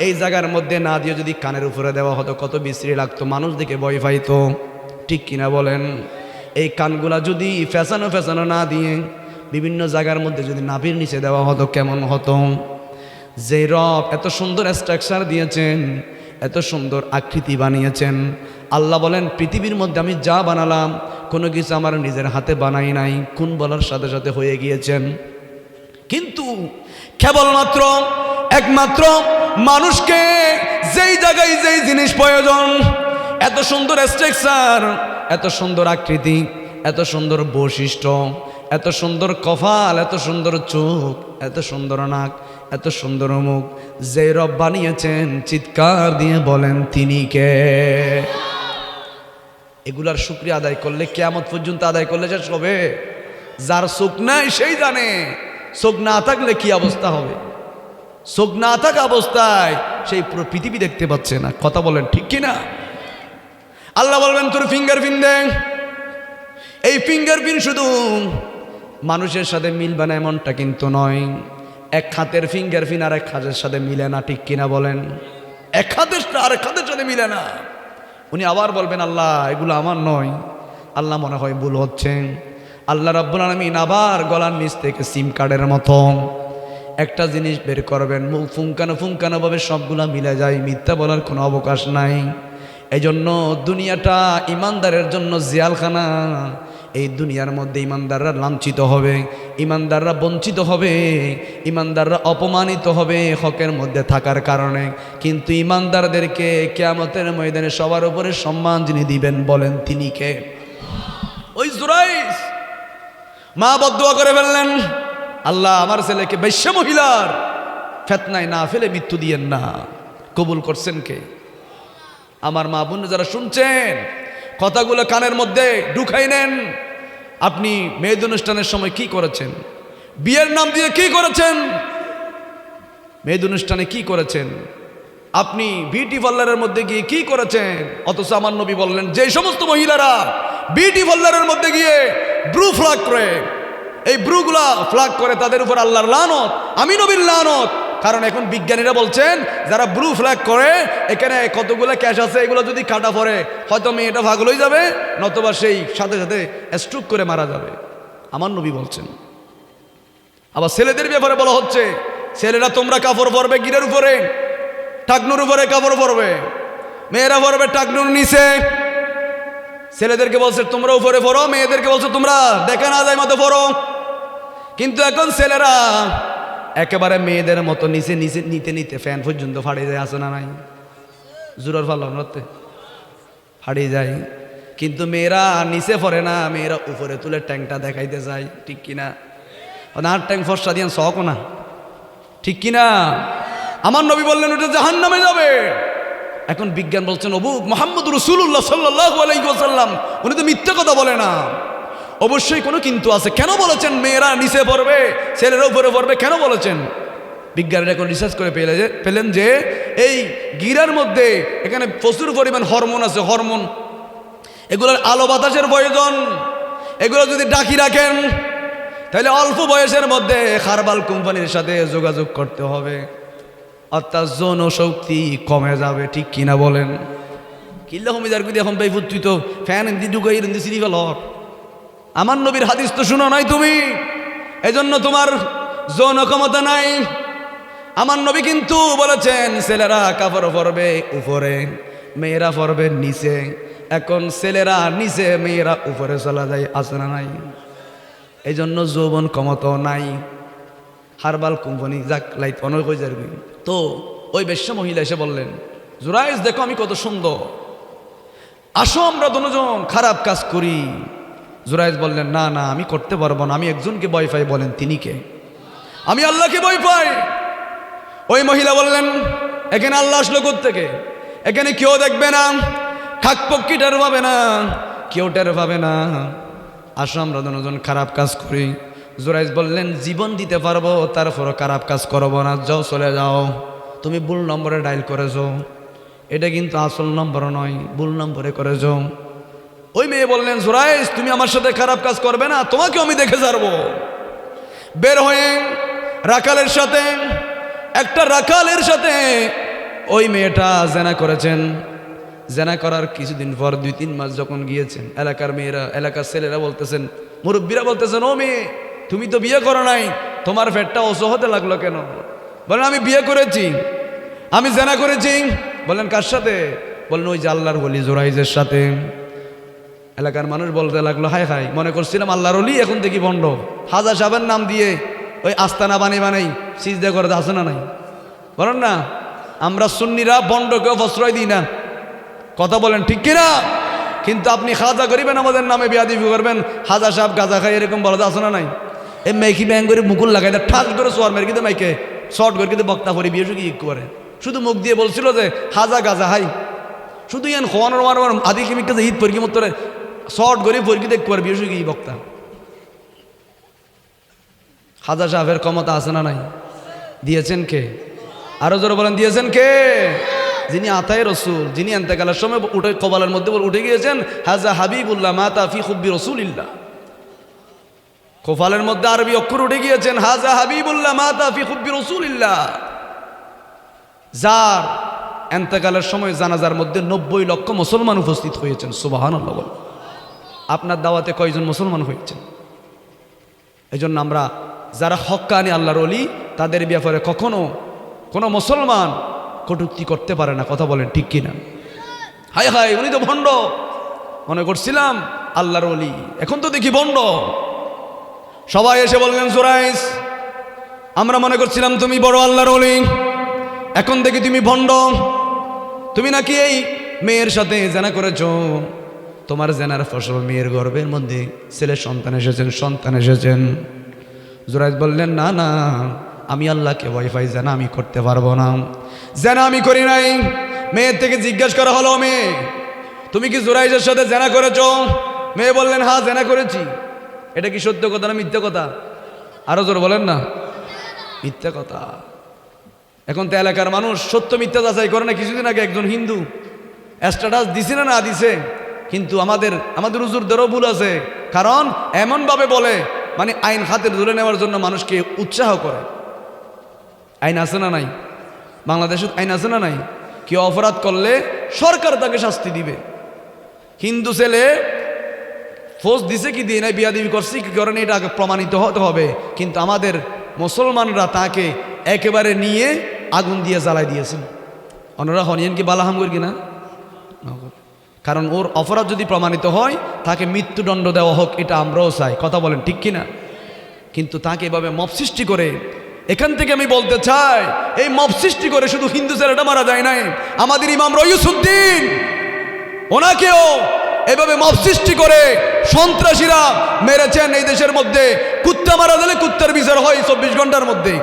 এই জায়গার মধ্যে না দিয়ে যদি কানের উপরে দেওয়া হতো, কত বিশ্রী লাগতো, মানুষ দেখে ভয় পাইতো, ঠিক কিনা বলেন? এই কানগুলা যদি ফেসানো না দিয়ে বিভিন্ন জায়গার মধ্যে যদি নাভির নিচে দেওয়া হতো, কেমন হতো? যে রব এত সুন্দর স্ট্রাকচার দিয়েছেন, এত সুন্দর আকৃতি বানিয়েছেন, আল্লাহ বলেন পৃথিবীর মধ্যে আমি যা বানালাম কোনো কিছু আমার নিজের হাতে বানাই নাই, কোন বলার সাথে সাথে হয়ে গিয়েছেন। কিন্তু কেবলমাত্র একমাত্র মানুষকে যেই জায়গায় যেই জিনিস প্রয়োজন, এত সুন্দর স্ট্রাকচার, এত সুন্দর আকৃতি, এত সুন্দর বৈশিষ্ট্য, এত সুন্দর কপাল, এত সুন্দর চোখ, এত সুন্দর নাক, এত সুন্দর মুখ, যে রব বানিয়েছেন, চিৎকার দিয়ে বলেন তিনি কে? এগুলার শুকরিয়া আদায় করলে, কিয়ামত পর্যন্ত আদায় করলে শেষ হবে? যার চোখ নাই সেই জানে চোখ না থাকলে কি অবস্থা হবে। চোখ না থাকা অবস্থায় সেই পুরো পৃথিবী দেখতে পাচ্ছে না। কথা বলেন ঠিক কিনা? আল্লাহ বলবেন তোর ফিঙ্গারপ্রিন্ট দেন। এই ফিঙ্গারপ্রিন্ট শুধু মানুষের সাথে মিলবে না এমনটা কিন্তু নয়। এক হাতের ফিঙ্গারপ্রিন্ট আর এক হাতের সাথে মিলে না, ঠিক কিনা বলেন? এক হাতের আরেক হাতের সাথে মিলে না। উনি আবার বলবেন আল্লাহ এগুলো আমার নয়। আল্লাহ মনে হয় ভুল হচ্ছে। আল্লাহ রাব্বুল আলামিন আবার গলার নিচ থেকে সিম কার্ডের মতো একটা জিনিস বের করবেন, মুখ ফুঙ্কানো ভাবে সবগুলা মিলে যায়, মিথ্যা বলার কোনো অবকাশ নাই। এই জন্য দুনিয়াটা ইমানদারের জন্য জিয়ালখানা। এই দুনিয়ার মধ্যে ইমানদাররা লাঞ্ছিত হবে, ইমানদাররা বঞ্চিত হবে, ইমানদাররা অপমানিত হবে হকের মধ্যে থাকার কারণে। কিন্তু ইমানদারদেরকে কিয়ামতের ময়দানে সবার উপরে সম্মান যিনি দিবেন, বলেন তিনি কে? ওই জুরাইস মা বদদুয়া করে ফেললেন, আল্লাহ আমার ছেলেকে বেশ্যা মহিলার ফিতনায় না ফেলে মৃত্যু দিয়েন না। কবুল করছেন কে? আমার মা বোন যারা শুনছেন, কথাগুলো কানের মধ্যে ঢুকাই নেন। আপনি মেয়েদ অনুষ্ঠানের সময় কি করেছেন? বিয়ের নাম দিয়ে কি করেছেন? মেয়েদ অনুষ্ঠানে কি করেছেন? আপনি বিউটি পার্লারের মধ্যে গিয়ে কি করেছেন? অথচ আমার নবী বললেন যে সমস্ত মহিলারা বিউটি পার্লারের মধ্যে গিয়ে ব্রু ফ্লাগ করে, এই ব্রুগুলা ফ্লাগ করে, তাদের উপর আল্লাহর লানত, আমি নবীর লানত। কারণ এখন বিজ্ঞানীরা বলছেন যারা ব্রু ফ্ল্যাগ করে, এখানে কতগুলো ক্যাশ আছে, এগুলো যদি কাটা পড়ে হয়তো মেয়েটা পাগল হয়ে যাবে, নতবা সেই সাথে সাথে স্ট্রোক করে মারা যাবে। আমার নবী বলছেন। আবার ছেলেদের ব্যাপারে বলা হচ্ছে, ছেলেরা তোমরা কাপড় পরবে গিরের উপরে, টাকনুর উপরে কাপড় পরবে, মেয়েরা পরবে টাকনুর নিচে। ছেলেদেরকে বলছে তোমরা উপরে পরো, মেয়েদেরকে বলছে তোমরা দেখা না যায় মতো পরো। কিন্তু এখন ছেলেরা একেবারে মেয়েদের মতো নিচে নিচে নিতে নিতে ফ্যান পর্যন্ত ফাড়িয়ে যায়, আছে না নাই? জোরার ফাল্লাম রাতে ফাড়িয়ে যায়। কিন্তু মেয়েরা নিচে পড়ে না, মেয়েরা উপরে তুলে ট্যাঙ্কটা দেখাইতে যায়, ঠিক কিনা? আর ট্যাঙ্ক ফর্সা দিয়ে শখ না, ঠিক কিনা? আমার নবী বললেন ওটা জাহান্নামে যাবে। এখন বিজ্ঞান বলছেন অবুক মুহাম্মদ রাসূলুল্লাহ সাল্লাল্লাহু আলাইহি ওয়াসাল্লাম উনি তো মিথ্যা কথা বলে না। অবশ্যই কোনো কিন্তু আছে। কেন বলেছেন মেয়েরা নিচে পড়বে, ছেলেরা উপরে পড়বে? কেন বলেছেন? বিজ্ঞানীরা এখন রিসার্চ করে পেলেন যে এই গিরার মধ্যে এখানে প্রচুর পরিমাণ হরমোন আছে, হরমোন। এগুলোর আলো বাতাসের প্রয়োজন। এগুলো যদি ডাকি রাখেন তাহলে অল্প বয়সের মধ্যে হারবাল কোম্পানির সাথে যোগাযোগ করতে হবে, অর্থাৎ যৌন শক্তি কমে যাবে, ঠিক কিনা বলেন? কিল্লা কমে যদি এখন ভাই তুই তো ফ্যান এমনি ঢুকাই এমনি সিঁড়ি ফেল। আমার নবীর হাদিস তো শুনো নাই তুমি, এজন্য তোমার যৌন ক্ষমতা নাই। আমার নবী কিন্তু বলেছেন ছেলেরা কাপড় পরবে উপরে, মেয়েরা পরবে নিচে। এখন ছেলেরা নিচে, মেয়েরা উপরে চলা যায়, আছে না নাই? এই জন্য যৌবন ক্ষমতাও নাই। হারবাল কোম্পানি যাক লাইট অনেক হয়ে যাবে। তো ওই বেশ্যা মহিলা এসে বললেন জুরাইজ দেখো আমি কত সুন্দর, আসো আমরা দুজন খারাপ কাজ করি। জুরাইজ বললেন না না আমি করতে পারবো না, আমি একজনকে ভয় পাই। বলেন তিনি কে? আমি আল্লাহকে ভয় পাই। ওই মহিলা বললেন এখানে আল্লাহ আসলো কোত্থেকে? এখানে কেউ দেখবে না, খাকপক্ষী টের পাবে না, কেউ টের পাবে না, আসো আমরা দুজন খারাপ কাজ করি। জুরাইজ বললেন জীবন দিতে পারবো, তারপরও খারাপ কাজ করবো না, যাও চলে যাও, তুমি ভুল নম্বরে ডায়াল করেছো, এটা কিন্তু আসল নম্বর নয়, ভুল নম্বরে করেছো। ওই মেয়ে বললেন জুরাইজ তুমি আমার সাথে খারাপ কাজ করবে না, তোমাকে আমি দেখে ছাড়বো। বের হয়ে রাখালের সাথে, একটা রাখালের সাথে ওই মেয়েটা জেনা করেছেন। জেনা করার কিছুদিন পর 2-3 মাস যখন গিয়েছেন, এলাকার মেয়েরা, এলাকার ছেলেরা বলতেছেন, মুরব্বীরা বলতেছেন ও মেয়ে তুমি তো বিয়ে করো নাই, তোমার পেটটা অসহ হতে লাগলো কেন? বলেন আমি বিয়ে করেছি, আমি জেনা করেছি। বলেন কার সাথে? বলেন ওই যে আল্লাহর ওলি জুরাইজের সাথে। এলাকার মানুষ বলতে লাগলো হায় হায়, মনে করছিলাম আল্লাহর ওলি, এখন দেখি ভণ্ড। হাজা সাহেবের নাম দিয়ে ওই আস্তানা বানাই সিজদা করে আছে না নাই? বলেন না, আমরা সুন্নিরা ভণ্ডকেও প্রশ্রয় দিই না, কথা বলেন ঠিক কিনা? কিন্তু আপনি খাজা করিবেন, আমাদের নামে বিয়াদিফি করবেন, হাজা সাহেব গাজা খাই এরকম বলা আছে না নাই? এই মেকি ব্যাং করে মুকুল লাগাই দেয়, ঠাস করে সোয়ার মেরে কিন্তু মাইকে শর্ট করে কিন্তু বক্তা পরি বিয়ে শুধু করে, শুধু মুখ দিয়ে বলছিল যে হাজা গাজা হাই, শুধু ইয়ান খোয়ানোর মার আদি কিমিকে ঈদ পরকি মতো শর্ট করে পরকি দেখ করে বিয়ে শুধু বক্তা। হাজা সাহেবের ক্ষমতা আছে না নাই? দিয়েছেন কে? আরো জোরে বলেন দিয়েছেন কে? যিনি আতায় রসুল, যিনি এন্তেকালের সময় উঠে কপালের মধ্যে উঠে গিয়েছেন হাজা হাবিবুল্লাহ মাতা ফি খুব্বি রসুলিল্লাহ, কপালের মধ্যে আরবি অক্ষর উঠে গিয়েছেন হাজা হাবিবুল্লাহ মাতা ফি খুব্বি রসুলিল্লাহ। যার এন্তেকালের সময় জানাজার মধ্যে 90 লক্ষ মুসলমান উপস্থিত হয়েছেন। সুবহানাল্লাহ বল। আপনার দাওয়াতে কয়জন মুসলমান হয়েছেন? এই জন্য আমরা যারা হক্কানি আল্লাহর ওলি, তাদের ব্যাপারে কখনো কোনো মুসলমান কটূক্তি করতে পারে না, কথা বলেন ঠিক কিনা? হায় হায় উনি তো ভণ্ড, মনে করছিলাম আল্লাহর ওলি, এখন তো দেখি ভণ্ড। সবাই এসে বললেন জুরাইজ আমরা মনে করছিলাম তুমি বড় আল্লাহর ওলি, এখন দেখি তুমি ভণ্ড, তুমি নাকি এই মেয়ের সাথে জেনা করেছো, তোমার জেনার ফসল মেয়ের গর্ভের মধ্যে ছেলে সন্তান এসেছেন। জুরাইজ বললেন না না আমি আল্লাহকে ভয় পাই, জেনা আমি করতে পারবো না, জেনা আমি করি নাই। মেয়ের থেকে জিজ্ঞাসা করা হলো মেয়ে তুমি কি জুরাইজের সাথে জেনা করেছো? মেয়ে বললেন হ্যাঁ জেনা করেছি। এটা কি সত্য কথা না মিথ্যা কথা? আরো জোর বলেন না, মিথ্যা কথা। এখন তো এলাকার মানুষ সত্য মিথ্যা যাচাই করে না। কিছুদিন আগে একজন হিন্দু স্ট্যাটাস দিছে না দিছে, কিন্তু আমাদের হুজুরদেরও ভুল আছে, কারণ এমনভাবে বলে মানে আইন হাতে ধরে নেওয়ার জন্য মানুষকে উৎসাহ করে। আইন আছে না নাই? বাংলাদেশে আইন আছে না নাই? কেউ অপরাধ করলে সরকার তাকে শাস্তি দিবে। হিন্দু ছেলে ফোর্স দিছে কি দিয়ে নাই, বিয়াদিবি করছে কি করেন, এটা আগে প্রমাণিত হতে হবে। কিন্তু আমাদের মুসলমানরা তাকে একেবারে নিয়ে আগুন দিয়ে জ্বালাই দিয়েছেন। ওনারা হনিয়েন কি বালাহাম করি কিনা? কারণ ওর অপরাধ যদি প্রমাণিত হয় তাকে মৃত্যুদণ্ড দেওয়া হোক, এটা আমরাও চাই, কথা বলেন ঠিক কিনা? কিন্তু তাকে এভাবে মব সৃষ্টি করে, এখান থেকে আমি বলতে চাই এই মব সৃষ্টি করে শুধু হিন্দু ছেলেটা মারা যায় নাই, আমাদের ইমাম রইসুদ্দিন ওনাকেও এভাবে মব সৃষ্টি করে সন্ত্রাসীরা মেরেছেন। এই দেশের মধ্যে কুত্তা মারা দিলে কুত্তার বিচার হয় 24 ঘন্টার মধ্যে,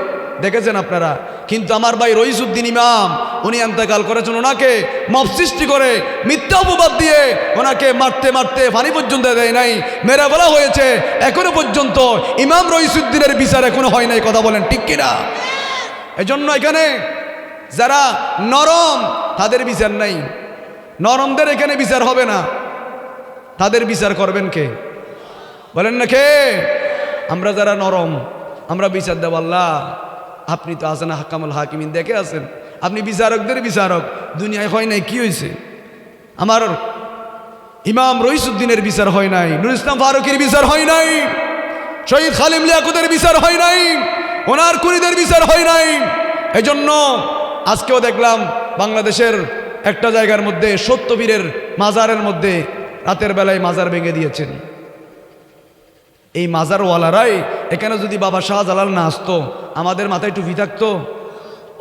দেখেছেন আপনারা। কিন্তু আমার ভাই রইসুদ্দিন ইমাম উনি এন্তেকাল করেছেন, ওনাকে মব সৃষ্টি করে মিথ্যা অপবাদ দিয়ে ওনাকে মারতে মারতে পানি পর্যন্ত দেয় নাই, মেরে বলা হয়েছে। এখনো পর্যন্ত ইমাম রইসুদ্দিনের বিচার এখনো হয় নাই, কথা বলেন ঠিক কিনা? এজন্য এখানে যারা নরম তাদের বিচার নাই, নরমদের এখানে বিচার হবে না, তাদের বিচার করবেন কে? বলেন না কে? আমরা যারা নরম আমরা বিচার দেব আল্লাহ। আপনি তো আছেন হাকামুল হাকিমিন, দেখে আছেন, আপনি বিচারকদের বিচারক, দুনিয়ায় হয় নাই, কি হয়েছে? আমার ইমাম রইসুদ্দিনের বিচার হয় নাই, নুরুল ইসলাম ফারুকের বিচার হয় নাই, শহীদ খালিম লিয়াকতের বিচার হয় নাই, ওনার কুড়িদের বিচার হয় নাই। এজন্য আজকেও দেখলাম বাংলাদেশের একটা জায়গার মধ্যে সত্যবীরের মাজারের মধ্যে রাতের বেলায় মাজার ভেঙে দিয়েছেন। এই মাজারওয়ালারাই এখানে যদি বাবা শাহজালাল না আসতো, আমাদের মাথায় টুপি থাকতো,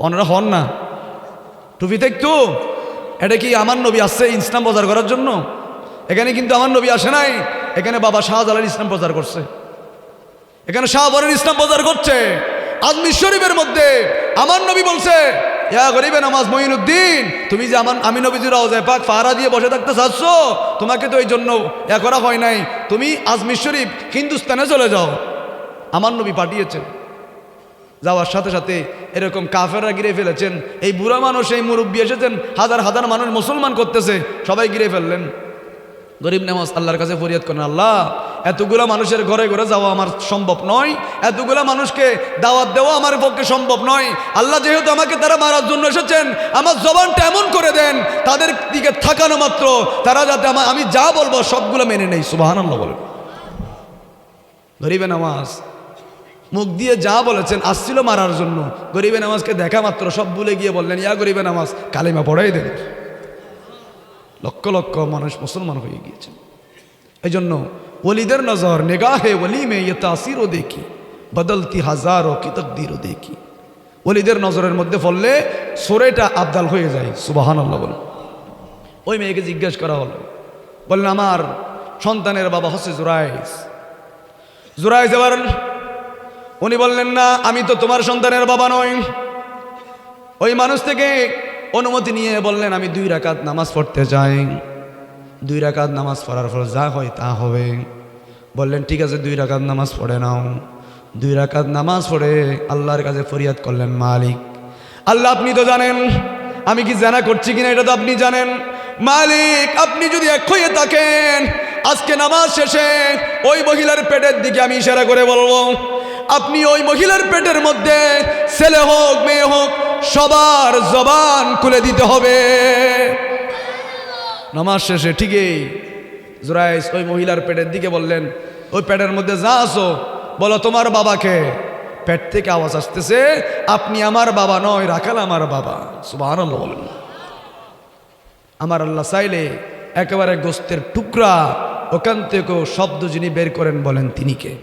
ওনারা হন না টুপি থাকতো, এটা কি আমার নবী আসছে ইসলাম প্রচার করার জন্য? এখানে কিন্তু আমার নবী আসে নাই, এখানে বাবা শাহজালাল ইসলাম প্রচার করছে, এখানে শাহবরের ইসলাম প্রচার করছে। আজমির শরীফের মধ্যে আমার নবী বলছে, ইয়া গরিবে নামাজ মঈনুদ্দিন, তুমি যে আমি নবীজির রওজায়ে পাক ফারা দিয়ে বসে থাকতে চাচ্ছ, তোমাকে তো এই জন্য করা হয় নাই, তুমি আজমির শরীফ হিন্দুস্তানে চলে যাও। আমার নবী পাঠিয়েছেন, যাওয়ার সাথে সাথে এরকম কাফেররা ঘিরে ফেলেছেন। এই বুড়া মানুষ, এই মুরব্বী এসেছেন, হাজার হাজার মানুষ মুসলমান করতেছে, সবাই ঘিরে ফেললেন। গরিব নামাজ আল্লাহর কাছে ফরিয়াদ করেন, আল্লাহ এতগুলা মানুষের ঘরে ঘরে যাওয়া আমার সম্ভব নয়, এতগুলা মানুষকে দাওয়াত দেওয়া আমার পক্ষে সম্ভব নয়। আল্লাহ যেহেতু আমাকে তারা মারার জন্য এসেছেন, আমার জবানটা এমন করে দেন তাদের দিকে থাকানো মাত্র তারা যাতে আমি যা বলবো সবগুলো মেনে নেই। সুবহানাল্লাহ বলেন। গরিবে নামাজ মুখ দিয়ে যা বলেছেন, আসছিল মারার জন্য, গরিবে নামাজকে দেখা মাত্র সব ভুলে গিয়ে বললেন, ইয়া গরিবে নামাজ কালিমা পড়াই দেন। লক্ষ লক্ষ মানুষ মুসলমান হয়ে গিয়েছেন। এই জন্য ওলিদের নজর নেগাহে ওলি মে ইয়ে তাসিরও দেখি, বদলতি হাজারো কি তকদিরও দেখি। ওলিদের নজরের মধ্যে পড়লে সোরেটা আবদাল হয়ে যায়। সুবহানাল্লাহ বলেন। ওই মেয়েকে জিজ্ঞেস করা হলো, বললেন আমার সন্তানের বাবা হচ্ছে জুরাইজ। জুরাইজ এবার উনি বললেন, না আমি তো তোমার সন্তানের বাবা নই। ওই মানুষ থেকে অনুমতি নিয়ে বললেন, আমি 2 রাকাত নামাজ পড়তে চাই। 2 রাকাত নামাজ পড়ার পর যা হয় তা হবে। বললেন ঠিক আছে 2 রাকাত নামাজ পড়ে নাও। 2 রাকাত নামাজ পড়ে আল্লাহর কাছে ফরিয়াদ করলেন, মালিক আল্লাহ আপনি তো জানেন আমি কি জানা করছি কিনা, এটা তো আপনি জানেন। মালিক আপনি যদি এক হয়ে থাকেন, আজকে নামাজ শেষে ওই মহিলার পেটের দিকে আমি ইশারা করে বলবো, আপনি ওই মহিলার পেটের মধ্যে ছেলে হোক মেয়ে হোক সবার জবান খুলে দিতে হবে। নামাজ শেষে ঠিকই জুরাইজ ওই মহিলার পেটের দিকে বললেন, ওই পেটের মধ্যে যা আসো বলো তোমার বাবাকে। পেট থেকে আওয়াজ আসতেছে, আপনি আমার বাবা নয়, রাখাল আমার বাবা। সুবহানাল্লাহ বলেন। আমার আল্লাহ চাইলে একেবারে গোস্তের টুকরা ওখান থেকেও শব্দ যিনি বের করেন বলেন তিনি কে?